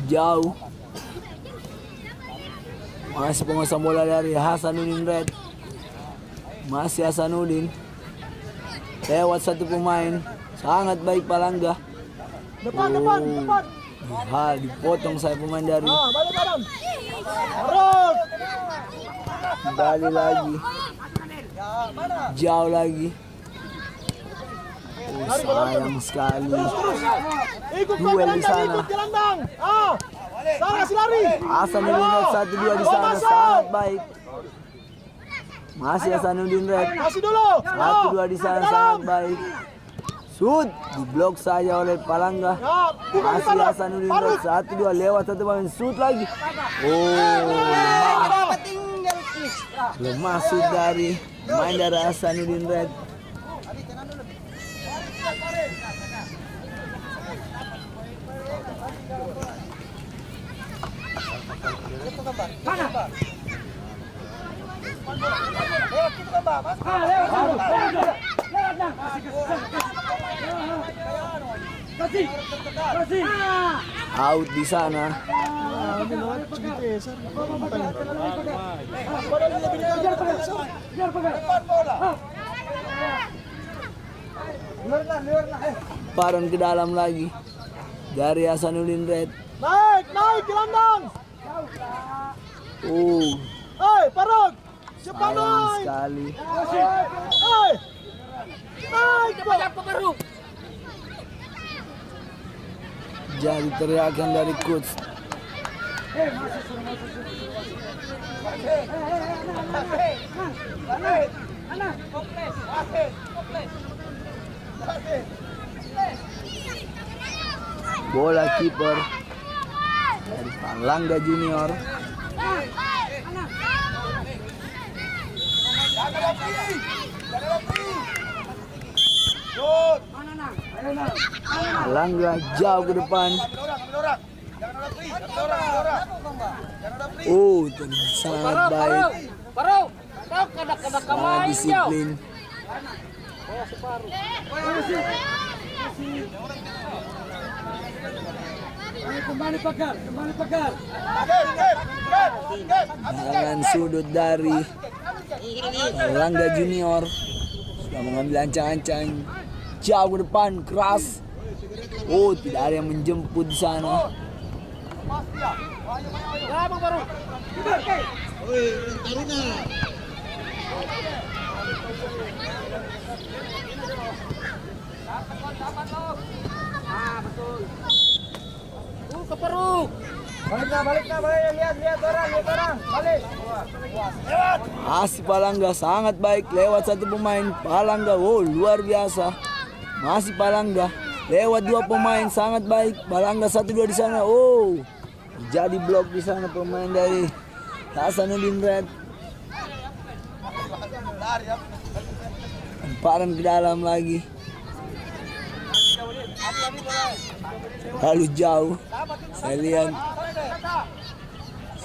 Jauh. Masih penguasaan bola dari Hasanuddin Red. Masih Hasanuddin. Lewat satu pemain. Sangat baik Palangga. Depan. Dipotong saya pemain dari. Balik badan. Parok. Balik lagi. Jauh lagi. Oh, sayang sekali. Ikut Duel di sana. gelandang. Sana kasih lari. Hasanuddin Red 1-2 di sana sangat baik. Masih Hasanuddin Red. Kasih dulu. 1-2 di sana sangat baik. Shoot diblok saja oleh Palangga. Masih Hasanuddin Red 1-2 lewat satu pemain shoot lagi. Oh, lemah shoot dari main dari Hasanuddin Red. gambar. Lewat kita gambar, Mas. Out di sana. Paran ke dalam lagi dari Hasanuddin Red. Naik, gelandang. Hei, Parok. Siapa Sayang naik? sekali. Hei. Naik, Pak. Jadi teriakan dari coach. Bola kiper dari Palangga Junior. Palangga jauh ke depan. Sangat baik. Sangat disiplin. Dengan sudut dari Palangga Junior sudah mengambil ancang-ancang jauh ke depan, keras. Tidak ada yang menjemput di sana. Lihat orang, balik. Masih Palangga sangat baik lewat satu pemain. Palangga, luar biasa. Masih Palangga lewat dua pemain sangat baik. Palangga 1-2 di sana. Jadi blok di sana pemain dari Hasanuddin Red. Lemparan ke dalam lagi. Lalu jauh. Saya lihat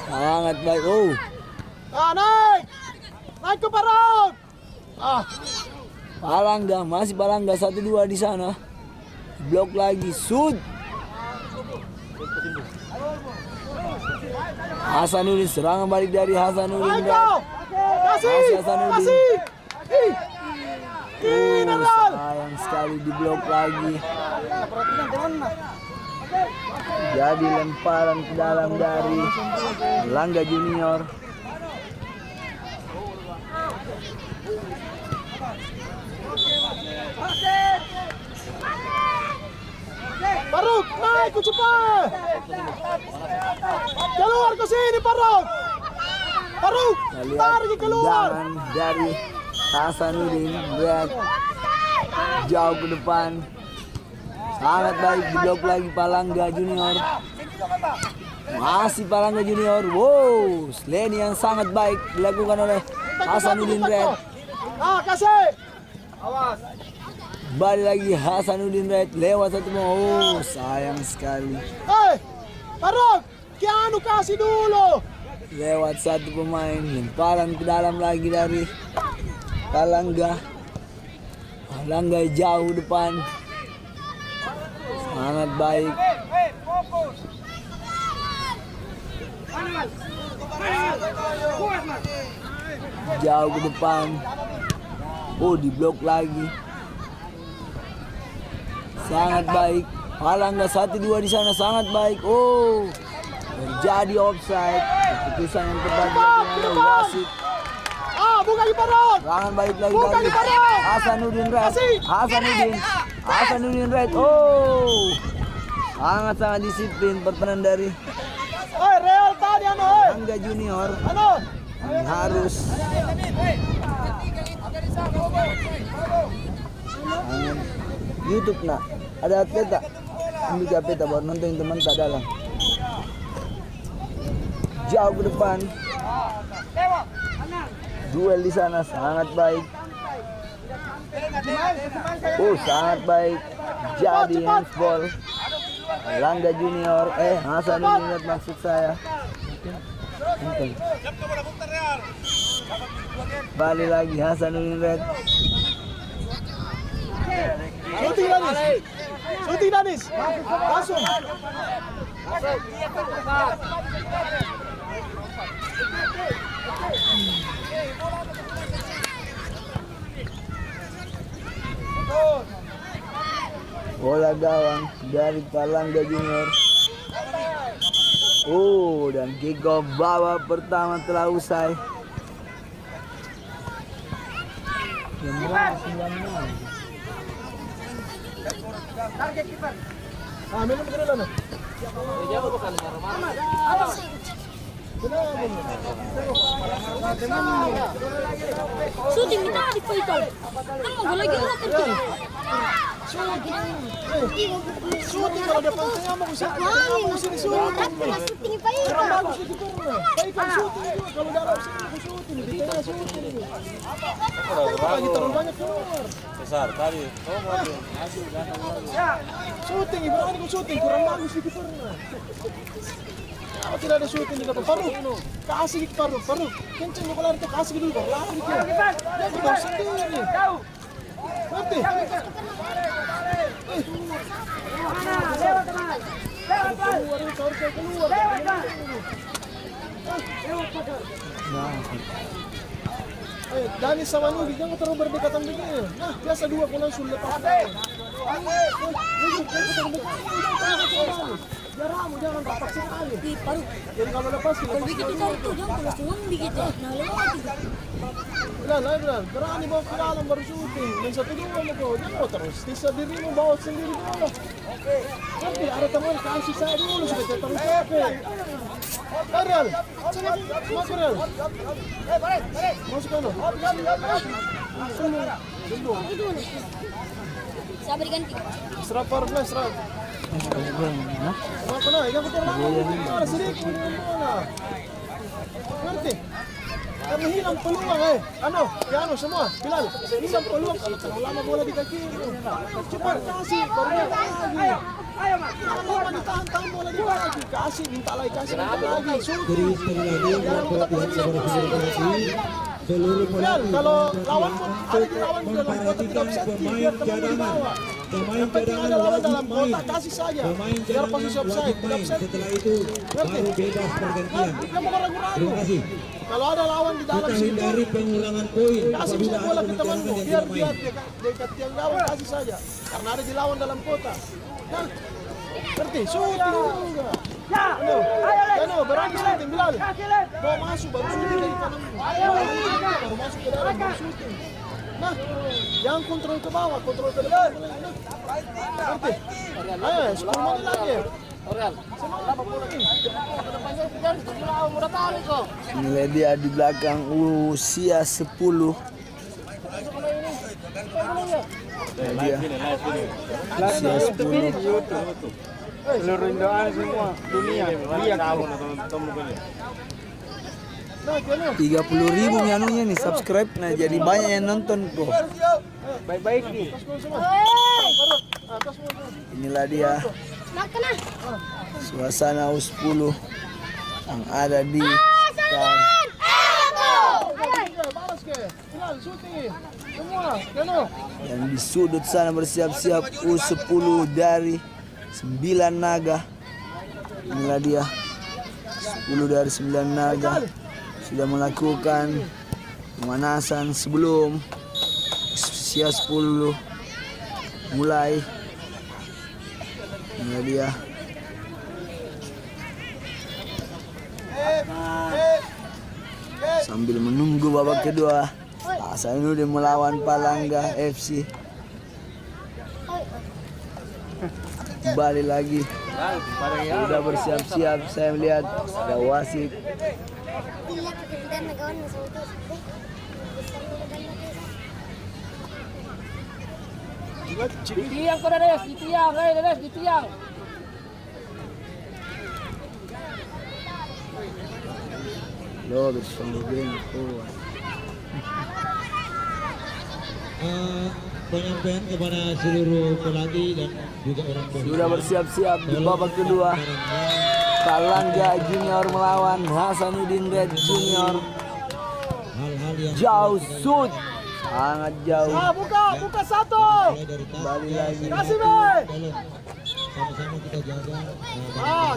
sangat baik. Naik ke Parok. Palangga, masih Palangga 1-2 di sana. Blok lagi, shoot. Hasanuddin, serangan balik dari Hasanuddin. Kasih. Sayang sekali di blok lagi. Jadi lemparan ke dalam dari Palangga Junior. Parok, naik ke cepat. Keluar ke sini, Parok. Tarik keluar. Tendangan dari Hasanuddin Red jauh ke depan. Sangat baik di blok lagi Palangga Junior. Masih Palangga Junior. Sleni yang sangat baik dilakukan oleh Hasanuddin Red. Kasih. Awas. Balik lagi Hasanuddin Red lewat satu. Sayang sekali. Parok, Kianu kasih dulu. Lewat satu pemain, lemparan ke dalam lagi dari Palangga. Palangga jauh depan. Sangat baik. Jauh ke depan. Diblok lagi. Sangat baik. Palangga 1-2 di sana sangat baik. Terjadi offside. Keputusan yang tepat dari wasit. Buka di Parok. Serangan balik lagi Buka dari di Parok. Hasanuddin Red. Hasanuddin Red. Sangat disiplin pertahanan dari Real tadi Palangga Junior. Harus YouTube nak. Ada peta. Ambil peta buat nonton teman tak dalam. Jauh ke depan. Duel di sana sangat baik. Sangat baik. Jadi handball. Palangga Junior. Hasanuddin Red maksud saya. Balik lagi Hasanuddin Red. Shooting Danis. Shooting Danis. Langsung. Bola gawang dari Palangga Junior. Dan kick off babak pertama telah usai. Minum ke dulu. Shooting kita di Python. Kan mau lagi urat itu. Shooting kalau depan tengah mau shooting. Shooting Python. Kurang bagus di corner. Baikkan shooting juga kalau dalam shooting di tengah shooting. Lagi terlalu banyak keluar. Besar tadi. Shooting ibaratnya kau shooting kurang bagus di corner. Kalau tidak ada shooting di depan Faruk, kasih di Faruk, kenceng mau lari tuh kasih dulu, lari dia. Dia tahu sendiri. Ngerti? Danis sama Nugi jangan terlalu berdekatan begini. Nah, biasa dua kau langsung lepas. Jangan rapat sekali. Jadi kalau lepas Kalau begitu tarik tuh jangan kalau cuma begitu. Nah lewat juga. Bilal, berani bawa ke dalam baru syuting. Dan satu dua mau kau, jangan terus. Tisa dirimu bawa sendiri bola. Nanti ada teman kasih saya dulu sudah terus capek. Ariel, masuk Ariel. Masuk kanan. Saya berikan Serap Parfles, serap. Kenapa nah? Yang betul bola sedikit bola. Ngerti? Karena hilang peluang Ano semua, Bilal. Hilang peluang kalau terlalu lama bola di kaki. Cepat kasih, baru dia lagi. Jangan lupa ditahan bola di kaki. Kasih, minta lagi. Beri sekali lagi buat pelatihan kepada federasi seluruh Bilal, pelatih kalau lawan pun ada di lawan di dalam kota tidak memperhatikan bisa pemain cadangan. Yang penting ada lawan wajib dalam main. kota, kasih saja. Pemain Biar posisi cadangan offside, wajib tidak main. offside. Setelah itu baru bebas pergantian. Dia mau ragu-ragu. Terima kasih. Kalau ada lawan di dalam Kita situ, hindari pengulangan poin kasih apabila bisa ada bola ke pemain temanmu. cadangan yang Biar tidak main. dekat tiang gawang kasih saja. Karena ada di lawan dalam kota. Nah, ngerti? Shooting juga. Ano, berani shooting Bilal. Bawa masuk baru shooting dari kananmu. Baru masuk ke dalam baru shooting. Nah, jangan kontrol ke bawah, kontrol ke depan. Ngerti? Ayo, 10 menit lagi. Nilai dia di belakang usia 10. Dia usia 10. Seluruh Indonesia semua dunia lihat tahu Nah, kena. 30.000 anunya nih subscribe, nah jadi banyak yang nonton bro. baik-baik nih. Inilah dia makan ah. suasana U10 yang ada di Balas ke. Bilal, shooting. Semua, kena. yang di sudut sana bersiap-siap U10 dari 9 Naga. Inilah dia 10 dari 9 Naga sudah melakukan pemanasan sebelum usia 10 mulai. Inilah dia sambil menunggu babak kedua. Hasanuddin melawan Palangga FC. Kembali lagi sudah bersiap-siap. Saya melihat ada wasit. Di tiang kau Des, di tiang, Des, di tiang. Lo bersama Bengko. Penyampaian kepada seluruh pelatih dan juga orang tua. Sudah bersiap-siap di babak kedua. Palangga Junior melawan Hasanuddin Red Junior. Hal-hal yang Jauh shoot, sangat jauh. Buka satu. mulai dari tas Kembali lagi. Kasih, Be. tolong sama-sama kita jaga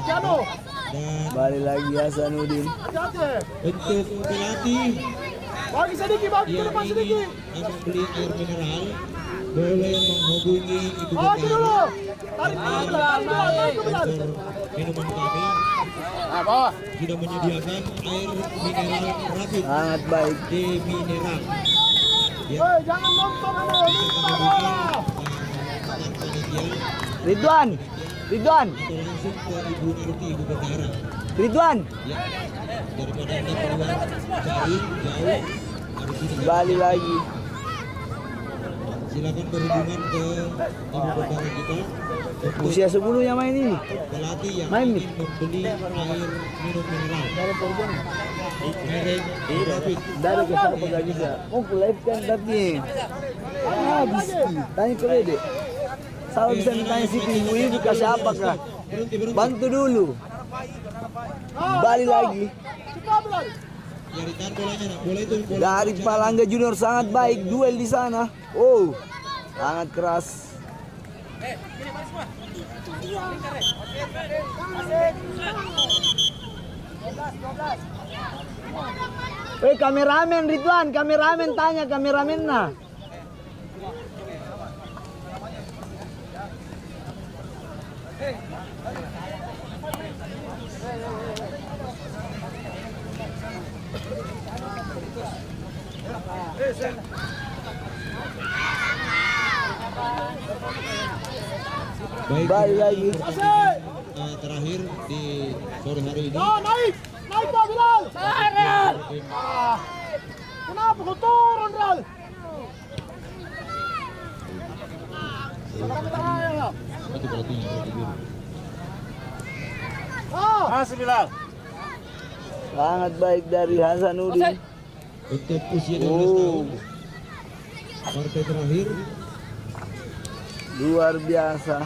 Jano. dan Kembali lagi Hasanuddin. Hati-hati. untuk pelatih Bagi sedikit, bagi ke yang depan sedikit. ingin membeli air mineral boleh menghubungi ibu Oh, itu dulu. kota Tarik ke belakang. minuman kami sudah menyediakan air mineral rapid Sangat baik. di mineral Jangan nonton ini. Minta bola. dengan panitia Ridwan, Ridwan, atau langsung ke Ibu Narti Ibu Betara Ridwan. ya daripada anda keluar cari jauh dari sini Kembali lagi. silakan berhubungan ke Ibu Betara kita untuk Usia 10 yang main ini. pelatih yang Main nih. ingin membeli air minum mineral merek rapid Dari ke siapa gak bisa. Mau live kan tapi habis. Tanya ke Dede. Saya bisa ditanya si ibu ibu ke siapa kah? berhenti Bantu dulu. Kembali lagi. Cepat, Bilal. ya ditahan bolanya nak bola itu bola Dari Palangga Junior sangat baik duel di sana. Oh, sangat keras. Kameramen Ridwan, kameramen tanya kameramen nah. baik Kembali lagi. terakhir di sore hari ini Naik. Naik, Pak Bilal. Kenapa kau turun, Bilal? itu pelatih yang berarti biru. Sangat baik dari Hasanuddin. Untuk usia 12 tahun partai terakhir Luar biasa.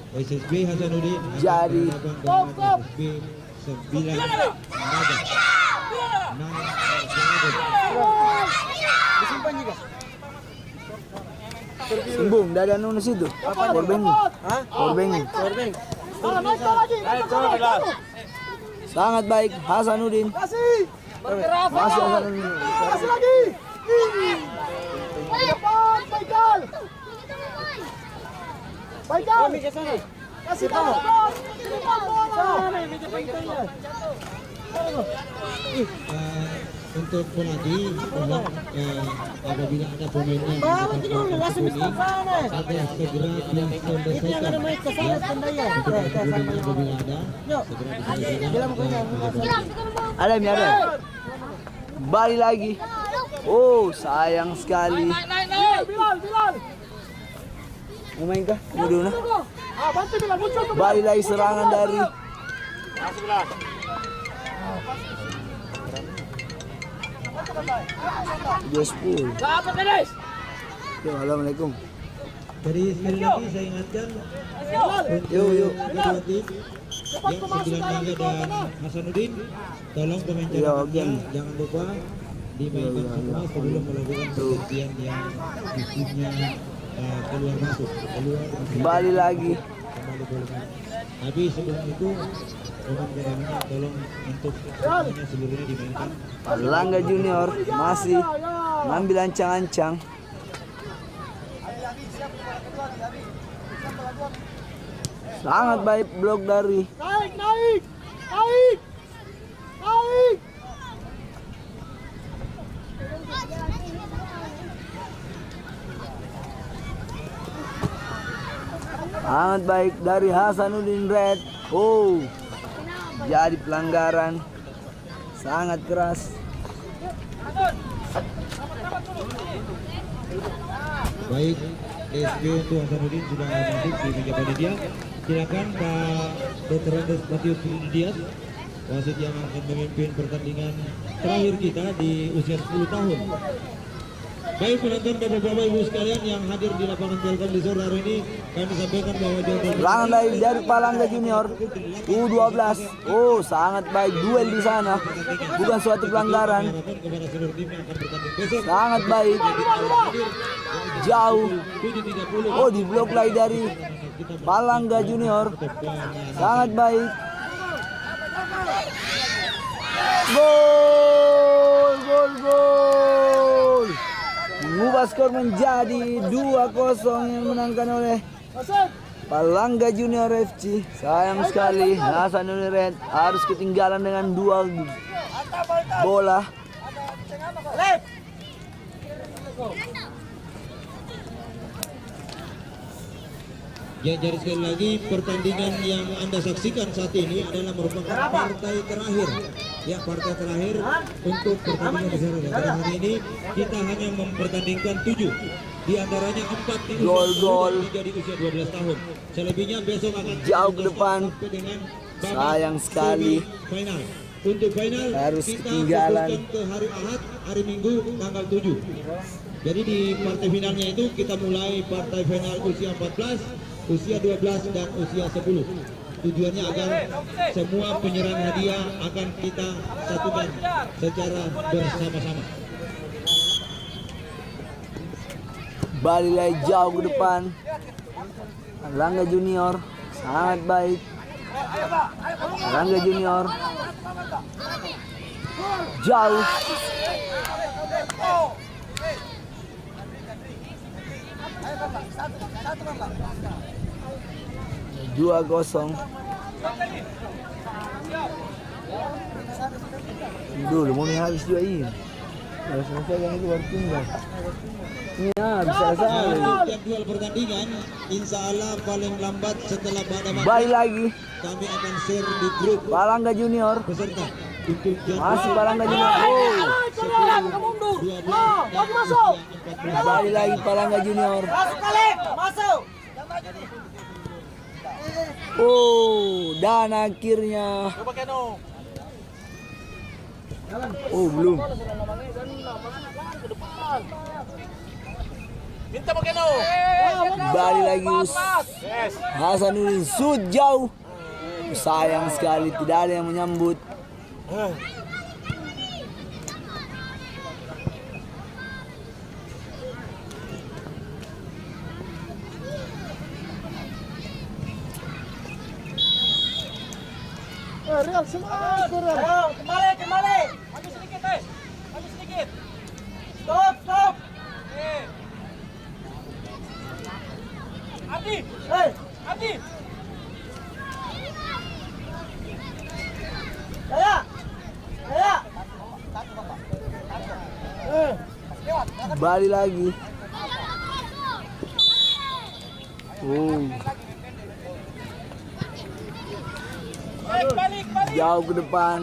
SSB Hasanuddin akan Jadi. berhadapan dengan SSB 9 Naga 6 Sembung, dah ada nunus itu. Korbengi. Korbengi. Naik lagi. Sangat baik Hasanuddin. Kasih. Masih Hasanuddin. Kasih lagi. Cepat, Baikal. Baikal. Kasih tahu. Cepat bola. untuk pelatih tolong apabila ada pemain yang langsung ada segera diselesaikan apabila ada segera diselesaikan. Ada mi ada. Kembali lagi. Oh, sayang sekali. Bilal. Mau main kah? Dulu nah. Bantu Bilal, muncul ke Kembali lagi serangan dari Jospul. Assalamualaikum. Jadi sekali lagi saya ingatkan Yuk. pelatih yang 9 Naga dan Hasanuddin tolong pemain Yo, cadangannya game. jangan lupa dimainkan semua sebelum melakukan pergantian yang sistemnya keluar masuk Kembali lagi. kembali boleh main. Tapi sebelum itu pemain cadangannya tolong untuk semuanya seluruhnya dimainkan. Palangga Junior masih mengambil ancang-ancang. Sangat baik blok dari Naik. sangat baik dari Hasanuddin Red. Oh, jadi pelanggaran sangat keras. Baik, SB untuk Hasanuddin sudah masuk di meja panitia. Silakan Pak Dr. Andes Matius Dias, wasit yang akan memimpin pertandingan terakhir kita di usia 10 tahun. Baik penonton Bapak-Bapak Ibu sekalian yang hadir di lapangan Telkom di sore hari ini, kami sampaikan bahwa Serangan dari Palangga Junior U12. Oh, sangat baik duel di sana. Bukan suatu pelanggaran. kepada seluruh tim yang akan bertanding besok. Sangat baik. Jauh. 7.30 Oh, diblok lagi dari Palangga Junior. Sangat baik. Gol, gol, gol. Mengubah skor menjadi 2-0 yang menangkan oleh Palangga Junior FC. Sayang sekali Hasanudin Red harus ketinggalan dengan 2 bola. Ya, jadi sekali lagi pertandingan yang Anda saksikan saat ini adalah merupakan partai terakhir. Ya, partai terakhir untuk pertandingan di sore. Pada hari ini kita hanya mempertandingkan 7. Di antaranya 4 di Gol. menjadi usia 12 tahun. Selebihnya besok akan Jauh ke depan. dengan babak Sayang sekali. final. Untuk final Harus kita ketinggalan. fokuskan ke hari Ahad, hari Minggu tanggal 7. Jadi di partai finalnya itu kita mulai partai final usia 14, usia 12 dan usia 10. Tujuannya agar semua penyerahan hadiah akan kita satukan secara bersama-sama. Balik lagi jauh ke depan. Palangga Junior sangat baik. Palangga Junior jauh. Dua kosong. Dulu mau habis juga ini. Harus selesai yang itu baru tinggal. Ya, bisa selesai. Jadwal pertandingan insya Allah paling lambat setelah pada Balik lagi. kami akan share di grup Palangga Junior. peserta untuk Masih Palangga Junior. Oh, 12 balik lagi Palangga Junior. Oh, dan akhirnya. Oh, belum. Balik lagi Hasanudin shoot jauh. Sayang sekali tidak ada yang menyambut. Real semangat, Real. Kembali. Maju sedikit, Maju sedikit. Stop. Ardi. Ardi. Balik lagi. Oh, Balik. jauh ke depan.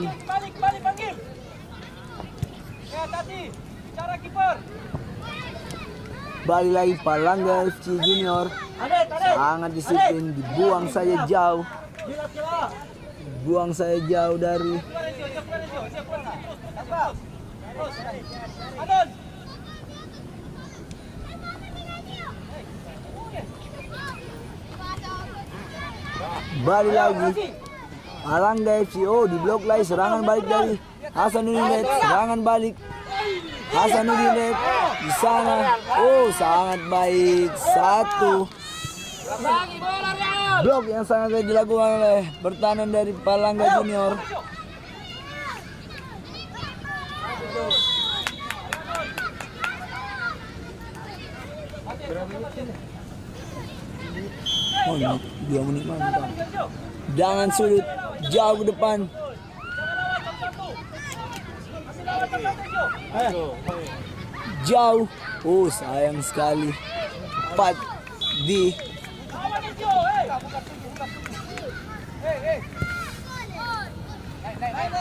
Balik panggil. Ya, tadi cara kiper. Balik lagi Palangga FC Junior. Sangat disiplin, dibuang saja jauh. Buang saya jauh dari Adon. balik lagi Palangga FC. Oh, diblok lagi, serangan balik dari Hasanudin Red. Serangan balik Hasanudin Red di sana. Oh, sangat baik. 1 blok yang sangat baik dilakukan oleh pertahanan dari Palangga Junior. Oh, 2 menit mantap. Jangan sudut, jauh ke depan. Jauh. Oh, sayang sekali. 4 di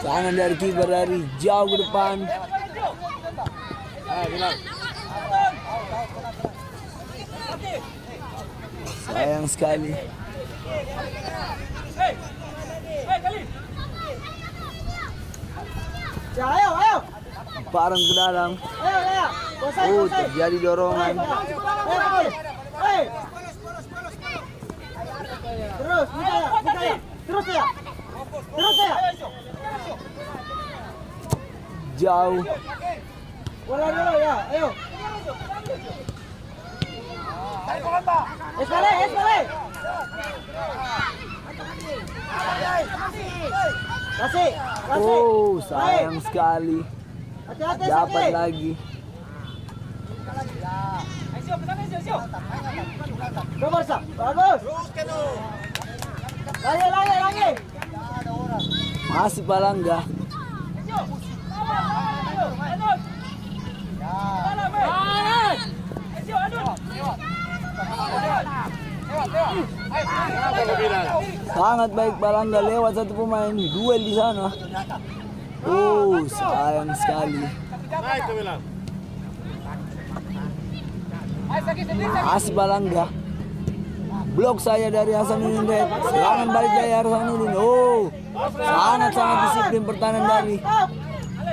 tangan dari kiper dari jauh ke depan. Sayang sekali. Ya, ayo. Parang ke dalam. Ayo. Oh, terjadi dorongan. Terus, terus ya. Jauh. Bola dulu ya, ayo. Eskale. Kasih. Oh, sayang sekali. Hati-hati Dapat Saki. lagi. Go Barca. Bagus. Lagi. Masih Palangga. Sangat baik Palangga, lewat satu pemain, duel di sana. Oh, sayang sekali. Masih Palangga. Blok saya dari Hasanuddin Red. Serangan balik dari Hasanuddin. Oh, sangat disiplin pertahanan dari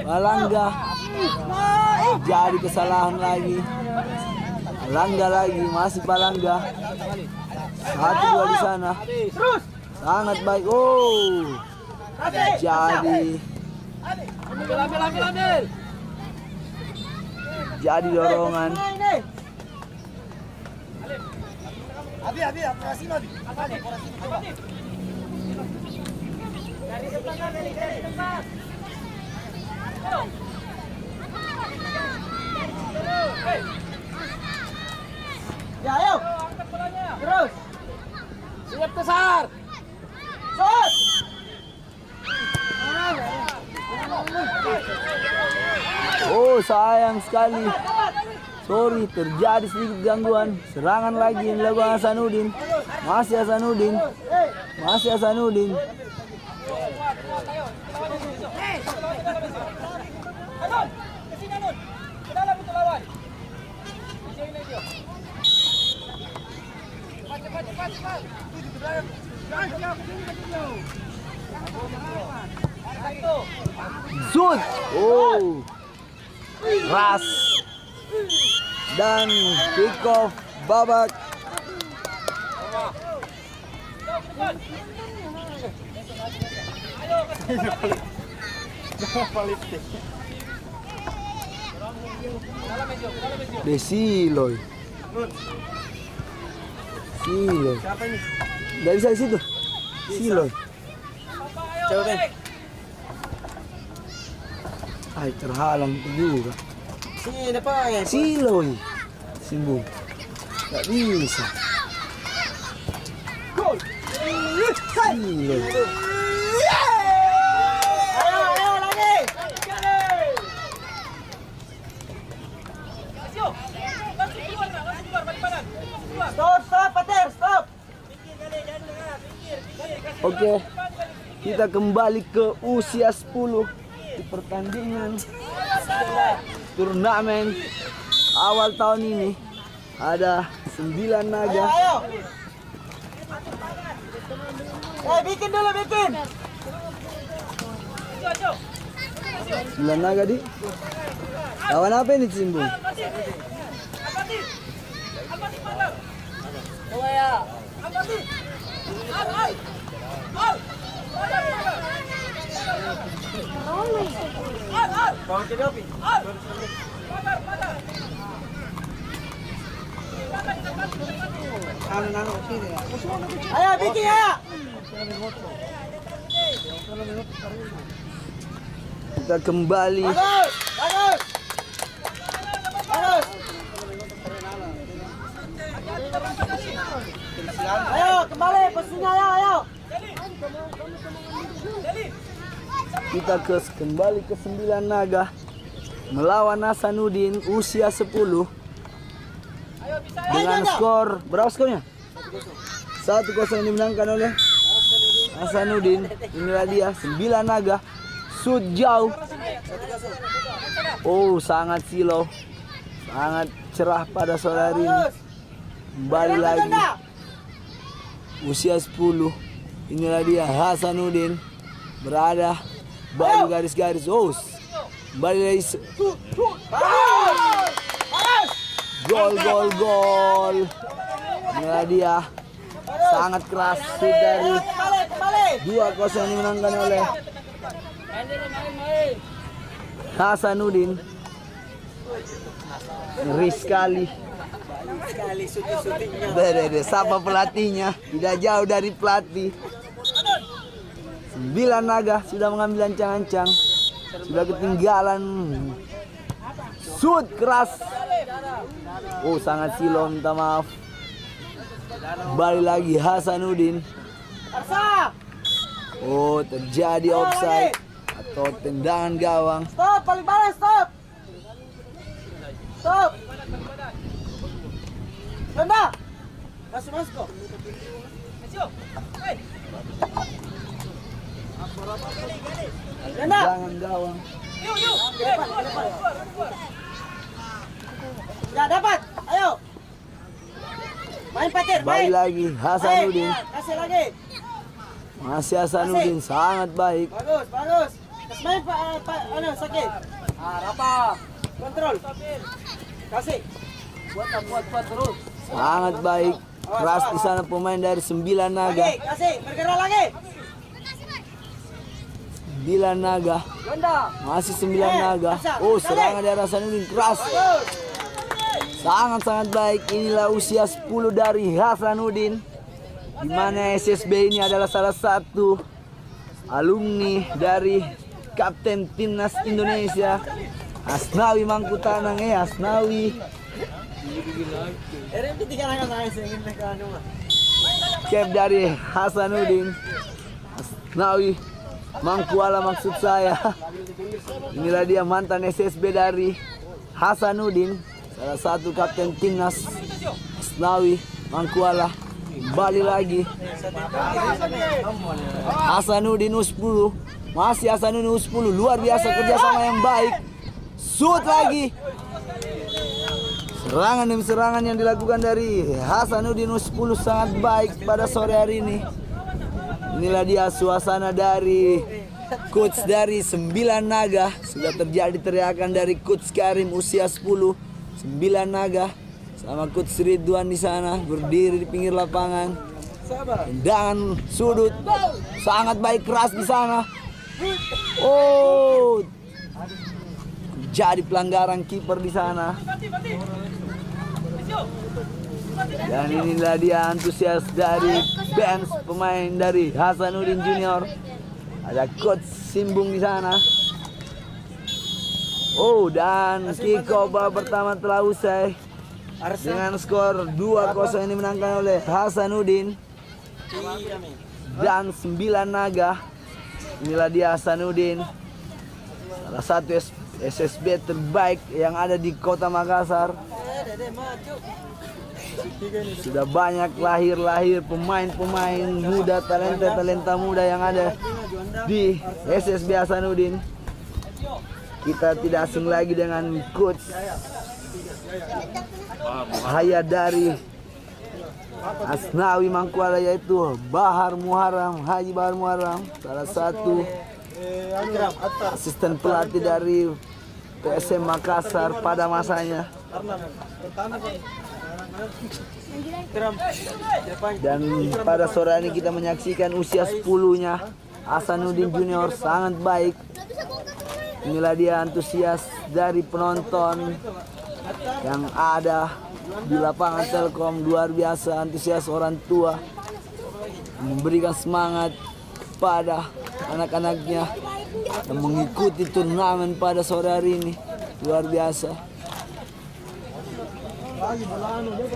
Palangga. Jadi kesalahan lagi. Palangga lagi, masih Palangga. 1-2 di sana. Sangat baik. Oh, jadi dorongan. Ya, ayo. Terus. Siap besar. Shot. Oh, sayang sekali. Sorry, terjadi sedikit gangguan. Serangan lagi yang dilakukan Hasanuddin. Masih Hasanuddin. Shoot. Oh, ras dan kick off babak. Siloy. Dari saya situ. Siloy. Coba Ben. Ay, terhalang juga. Sini depan. Siloy. Simbol. Gak bisa. Siloy. Ayo lagi. Stop, Pater, stop. Oke. Kita kembali ke usia 10 di pertandingan turnamen awal tahun ini. Ada 9 naga. Ayo. Bikin dulu. 9 naga di. Lawan apa ini Simbol? Ayo bikin ya. Kita kembali. Bagus. Ayo kembali posisinya ayo. Kita kembali ke 9 naga melawan Hasanuddin usia 10 dengan skor berapa skornya? 1-0 dimenangkan oleh Hasanuddin. Inilah dia 9 naga shoot jauh. Oh, sangat silau, sangat cerah pada sore hari ini. Kembali lagi usia 10. Inilah dia Hasanuddin berada balik garis-garis. Oh, kembali lagi Gol. Inilah dia. Sangat keras dari 2-0 dimenangkan oleh Hasanuddin. Ngeri sekali. Siapa pelatihnya? Tidak jauh dari pelatih. 9 naga sudah mengambil ancang-ancang. Sudah ketinggalan. Shoot keras. Oh, sangat silom, minta maaf. Balik lagi Hasanuddin. Oh, terjadi offside atau tendangan gawang. Stop, paling balik, stop. Stop. Tanda. Masuk kok. Tendangan gawang. Ya, dapat. Ayo. Main patir, Balik main. lagi Hasanuddin. Kasih lagi. Masih Hasanuddin sangat baik. Bagus. Terus main sakit. Rapa. Kontrol. Kasih. Buat terus. Sangat baik. Keras di sana pemain dari 9 naga. Kasih. Bergerak lagi. 9 naga. Ganda. Masih 9 naga. Oh, serangan dari Hasanuddin keras. Sangat baik. Inilah usia 10 dari Hasanuddin. Di mana SSB ini adalah salah satu alumni dari Kapten Timnas Indonesia Asnawi Mangkutanang. Asnawi. Cap dari Hasanuddin. Asnawi Mangkuala maksud saya. Inilah dia mantan SSB dari Hasanuddin, salah satu kapten timnas Asnawi Mangkuala. Balik lagi Hasanuddin U10. Masih Hasanuddin U10. Luar biasa kerjasama yang baik. Shoot lagi. Serangan demi serangan yang dilakukan dari Hasanuddin U10 sangat baik pada sore hari ini. Inilah dia suasana dari coach dari 9 naga. Sudah terjadi teriakan dari coach Karim usia 10. 9 naga sama coach Ridwan di sana berdiri di pinggir lapangan. Tendangan sudut sangat baik keras di sana. Oh, jadi pelanggaran kiper di sana. Dan inilah dia antusias dari bench pemain dari Hasanuddin Junior. Ada coach Simbung di sana. Oh, dan kick off babak pertama telah usai dengan skor 2-0 yang dimenangkan oleh Hasanuddin dan 9 naga. Inilah dia Hasanuddin, salah satu SSB terbaik yang ada di Kota Makassar. Sudah banyak lahir pemain-pemain muda, talenta muda yang ada di SSB Hasanuddin. Kita tidak asing lagi dengan coach Hayat dari Asnawi Mangkuala, yaitu Bahar Muharram, Haji Bahar Muharram, salah satu asisten pelatih dari PSM Makassar pada masanya. Dan pada sore ini kita menyaksikan usia 10-nya Hasanuddin Junior sangat baik. Inilah dia antusias dari penonton yang ada di lapangan Telkom. Luar biasa antusias orang tua memberikan semangat pada anak-anaknya yang mengikuti turnamen pada sore hari ini. Luar biasa.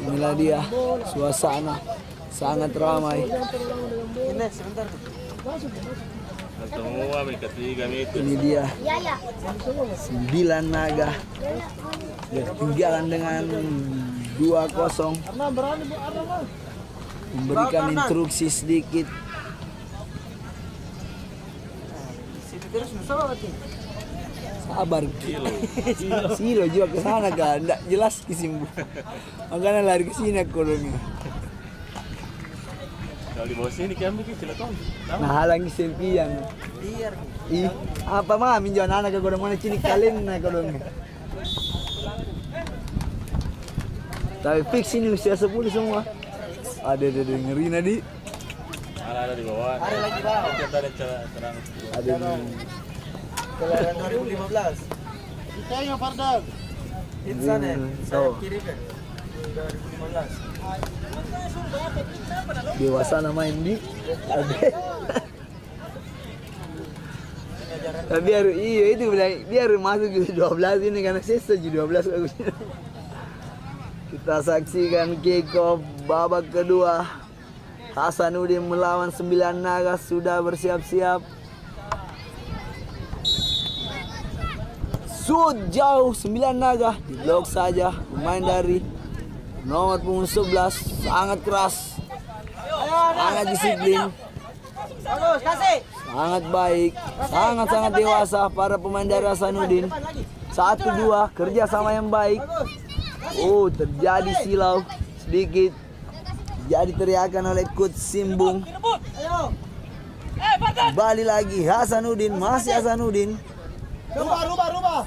Inilah dia suasana sangat ramai. Ini dia 9 naga ketinggalan dengan 2-0. Memberikan instruksi sedikit. Sabar. Silo juga ke sana kan, enggak jelas kesimbu. Makanya lari ke sini aku orangnya. Kalau di bawah sini kami ke Cilegon. Nah, halangi sempian. Ih, apa mah minjauan anak ke godong mana cini kalian naik godongnya. Tapi fix ini usia 10 semua. Ada ngeri nadi. Ada di bawah. Ada lagi bawah. Kita ada terang. Ada nih. Kelahiran 2015. Kita yang Fardan. Insan ya. Saya kirim kan. 2015. Dewasa main di. Tapi biar iya itu bilang biar masuk ke 12 ini karena saya setuju 12 bagus. Kita saksikan kick off babak kedua. Hasanuddin melawan 9 naga sudah bersiap-siap. Shoot jauh 9 naga diblok saja pemain dari nomor punggung 11 sangat keras. Sangat disiplin. Bagus, kasih. Sangat baik, sangat dewasa para pemain dari Hasanuddin. 1-2 kerja sama yang baik. Oh, terjadi silau sedikit. Jadi teriakan oleh Coach Simbung. Kembali lagi Hasanuddin, masih Hasanuddin. Rubah.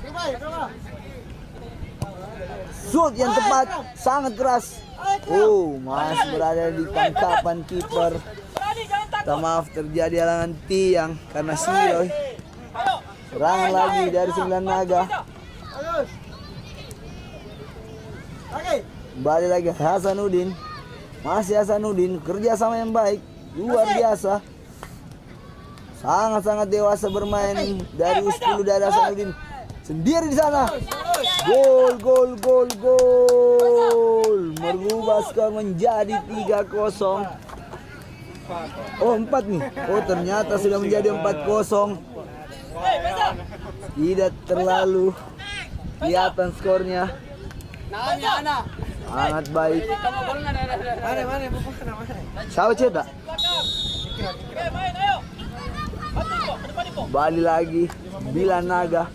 Shoot yang tepat, sangat keras. Oh, masih berada di tangkapan kiper. Maaf terjadi halangan tiang karena silau. Serangan lagi dari 9 naga. Kembali lagi Hasanuddin. Masih Hasanuddin, kerja sama yang baik, luar biasa. Sangat dewasa bermain dari U10 dari Hasanuddin. Sendiri di sana. Gol. Merubah skor menjadi 3-0. Oh 4 nih. Oh ternyata sudah menjadi 4-0. Tidak terlalu kelihatan skornya. Sangat baik. Siapa cetak? Balik lagi Bilan Naga.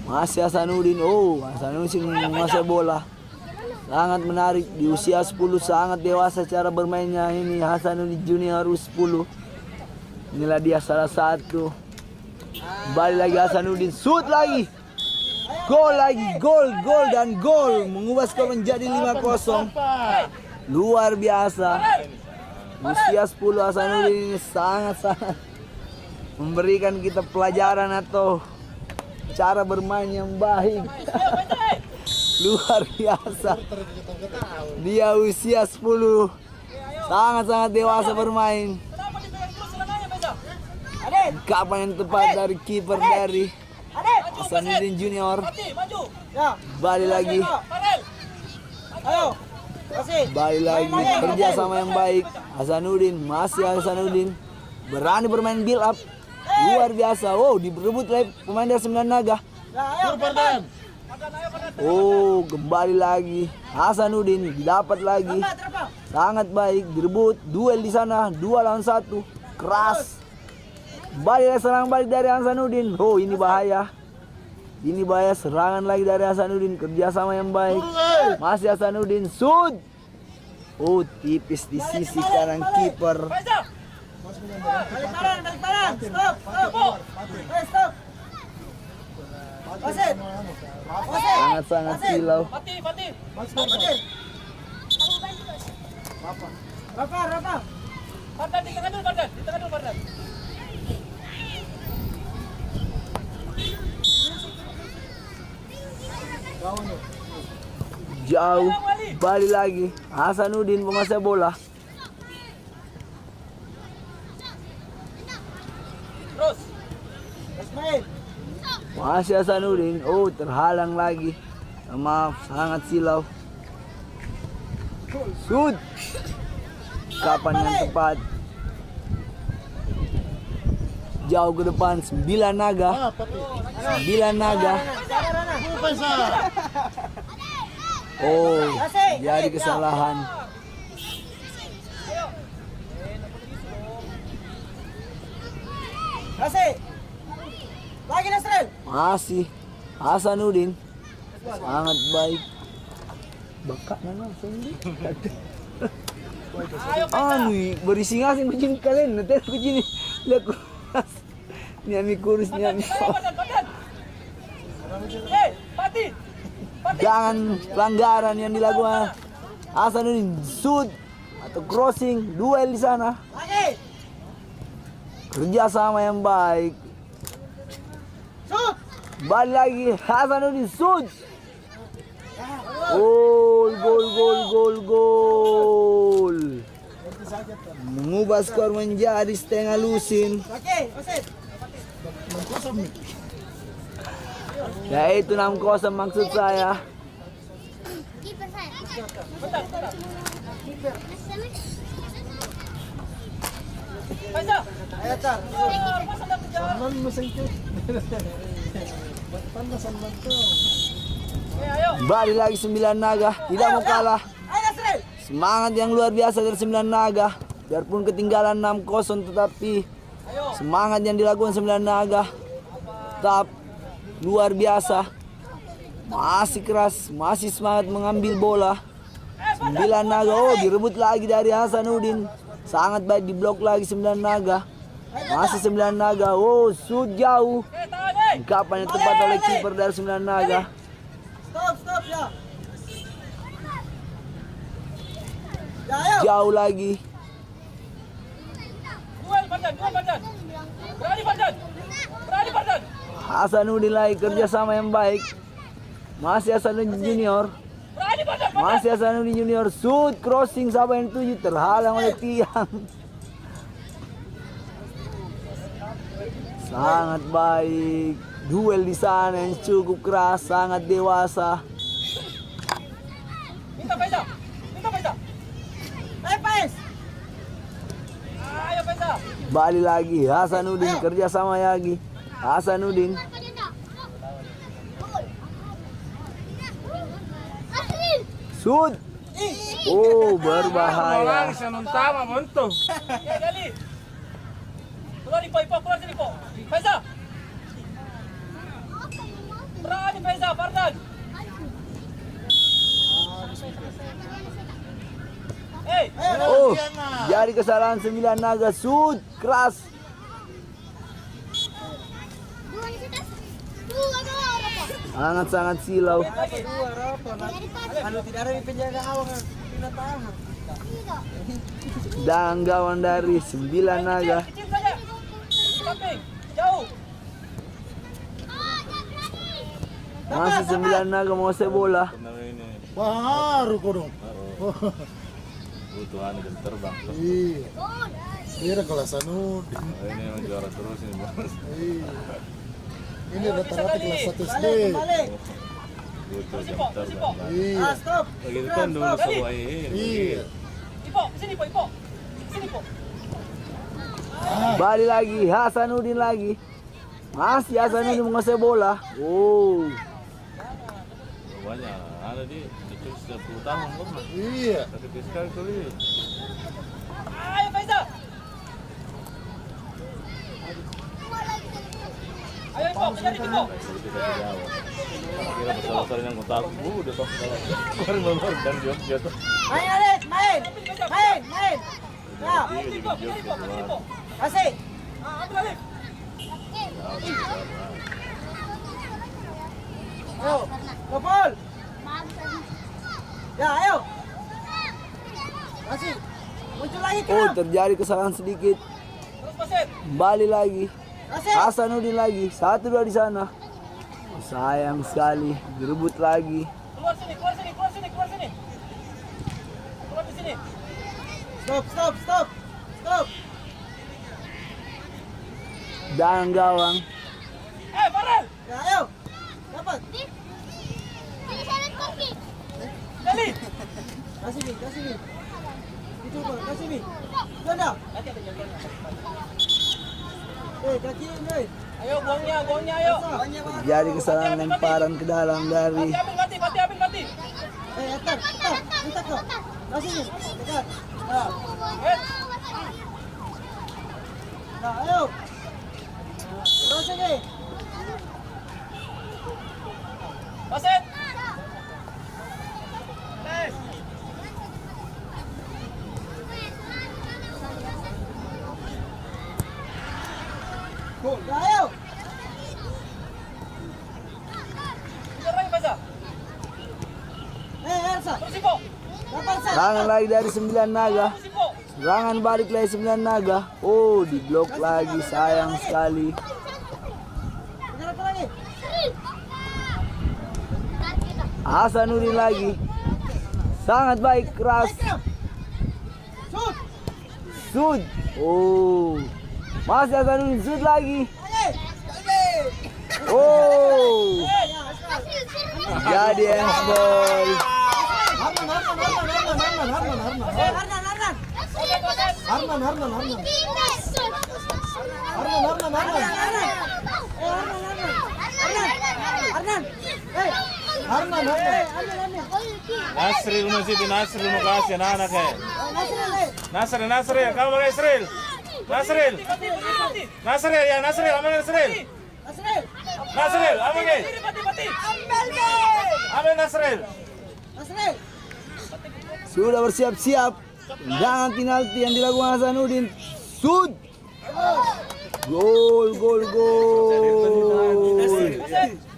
Masih Hasanuddin. Oh, Hasanuddin menguasai bola. Sangat menarik di usia 10, sangat dewasa cara bermainnya ini Hasanuddin Junior U10. Inilah dia salah satu. Balik lagi Hasanuddin, shoot lagi. Gol dan gol mengubah skor menjadi 5-0. Luar biasa. Usia 10 Hasanuddin ini sangat memberikan kita pelajaran atau cara bermain yang baik. Luar biasa. Dia usia 10 sangat dewasa bermain. Kapan yang tepat dari kiper dari Hasanuddin Junior. Balik lagi kerja sama yang baik. Masih Hasanuddin berani bermain build up. Luar biasa. Wow, direbut oleh pemain dari 9 naga. Oh, kembali lagi Hasanuddin didapat lagi. Sangat baik, direbut, duel di sana, 2 lawan 1. Keras. Balik serang balik dari Hasanuddin. Oh, ini bahaya. Serangan lagi dari Hasanuddin, kerjasama yang baik. Masih Hasanuddin, shoot. Oh, tipis di sisi kanan kiper. Sangat silau. Jauh, balik lagi Hasanuddin penguasai bola. Masih Hasanuddin. Oh, terhalang lagi. Maaf, sangat silau. Shoot. Kapan yang tepat? Jauh ke depan, 9 naga. Oh, jadi kesalahan. Masih Hasanuddin. Sangat baik. Bakak mana sendiri? Berisi ngasih kucing kalian. Nanti kucing lihat kurus. Nyami kurus nyami. Jangan pelanggaran yang dilakukan Hasanuddin. Shoot atau crossing, duel di sana. Kerjasama yang baik. Balik lagi Hasanuddin, shoot. Gol. Mengubah skor menjadi setengah lusin. Ya itu 6-0 maksud saya. Kiper saya. Saman masingkit. Pandasan bantu. Balik lagi 9 naga, tidak mau kalah. Semangat yang luar biasa dari 9 naga. Biarpun ketinggalan 6-0 tetapi semangat yang dilakukan 9 naga tetap luar biasa. Masih keras, masih semangat mengambil bola. 9 naga, direbut lagi dari Hasanuddin. Sangat baik diblok lagi 9 naga. Masih 9 naga, shoot jauh. Ungkapan yang tepat oleh kiper dari 9 naga. Stop ya. Jauh lagi. Hasanuddin lagi kerjasama yang baik. Masih Hasanuddin Junior. Shoot crossing siapa yang tuju terhalang oleh tiang. Sangat baik. Duel di sana yang cukup keras, sangat dewasa. Balik lagi Hasanuddin kerjasama lagi. Hasanuddin. Shoot. Berbahaya. Jadi kesalahan 9 naga. Shoot keras. Sangat-sangat silau. Dan gawang dari 9 naga. Masih 9 naga mau bola. Baru kodong. Butuhan jam terbang. Iya. Dia kelas Hasanuddin. Ini yang juara terus ini, Bos. Iya. Ini rata-rata kelas 1 SD. Butuh jam terbang. Iya. Begitu kan dulu semua ini. Iya. Balik lagi Hasanuddin lagi. Masih Hasanuddin menguasai bola. Banyak ada di itu 10 tahun kok. Iya. Tapi sekali kali. Kira besar-besar yang kotak. Udah toh. Baru dan dia tuh. Main. Ya. Kasih. Ayo, Gopol. Ya, ayo. Kasih. Muncul lagi Terjadi kesalahan sedikit. Balik lagi Hasanuddin lagi. 1-2 di sana. Sayang sekali direbut lagi. Keluar sini. Keluar di sini. Stop. Dan gawang. Farel. Ya, ayo. Dapat. Ini saya kopi. Dali. Kasih Mi. Itu Bang, kasih Mi. Ganda. Kaki ini. Ayo buangnya ayo. Terjadi kesalahan lemparan ke dalam dari Mati. Atar. Minta kau. Kasih Mi. Dekat. Nah. Nah, ayo. Terus sini. Wasit. Ya, ayo. Serangan lagi dari 9 naga. Serangan balik lagi 9 naga. Oh, diblok lagi, sayang sekali. Hasanuddin lagi. Sangat baik, keras. Sud. Oh. Masih Hasanuddin, Sud lagi. Oh. Jadi handball. Nasril masih di Nasril mau kasih anak-anak ya. Nasril, kamu pakai Nasril. Nasril ya, Nasril, ambil Nasril. Nasril, ambil. Ambil Nasril. Sudah bersiap-siap. Jangan penalti yang dilakukan Hasanuddin. Sud. Gol.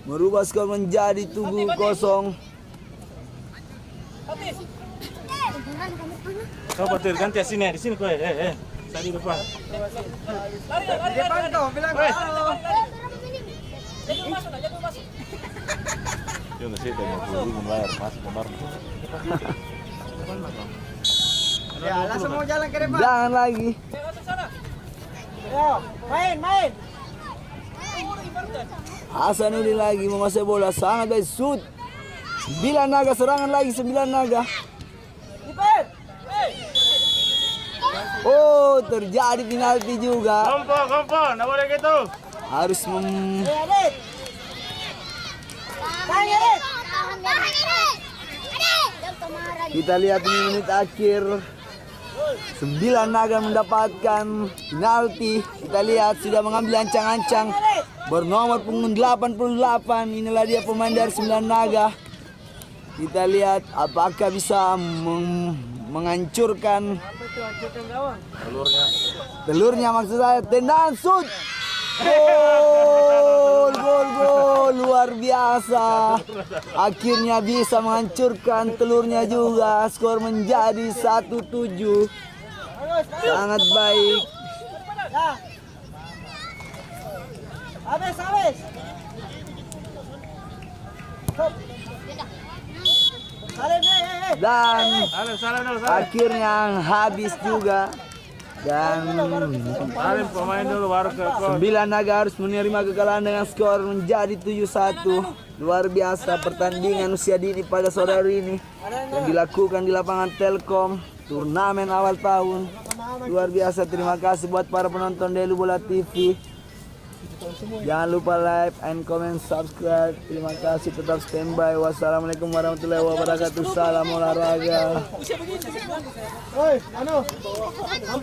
Merubah skor menjadi 7-0. Kau petir ganti sini, di sini kau. Tadi depan. Depan tuh, bilang halo. Yo nggak sih, tanya dulu bayar masuk ke bar. Ya, langsung mau jalan ke depan. Jangan lagi. Yo, main. Hasanuddin lagi menguasai bola. Sangat baik. Sud. 9 naga, serangan lagi 9 naga. Oh, terjadi penalti juga. Kompo, nggak boleh gitu. Harus kita lihat ini menit akhir. 9 naga mendapatkan penalti. Kita lihat sudah mengambil ancang-ancang bernomor punggung 88. Inilah dia pemain dari 9 naga. Kita lihat apakah bisa menghancurkan telurnya maksud saya. Tendangan sud. Gol luar biasa. Akhirnya bisa menghancurkan telurnya juga. Skor menjadi 1-7. Sangat baik. Habis. Dan akhirnya habis juga. Dan Pemain dulu baru ke 9 naga harus menerima kekalahan dengan skor menjadi 7-1. Luar biasa pertandingan usia dini pada sore hari ini yang dilakukan di lapangan Telkom, turnamen awal tahun. Luar biasa, terima kasih buat para penonton Delu Bola TV. Jangan lupa like and comment, subscribe. Terima kasih, tetap standby. Wassalamualaikum warahmatullahi wabarakatuh. Salam olahraga.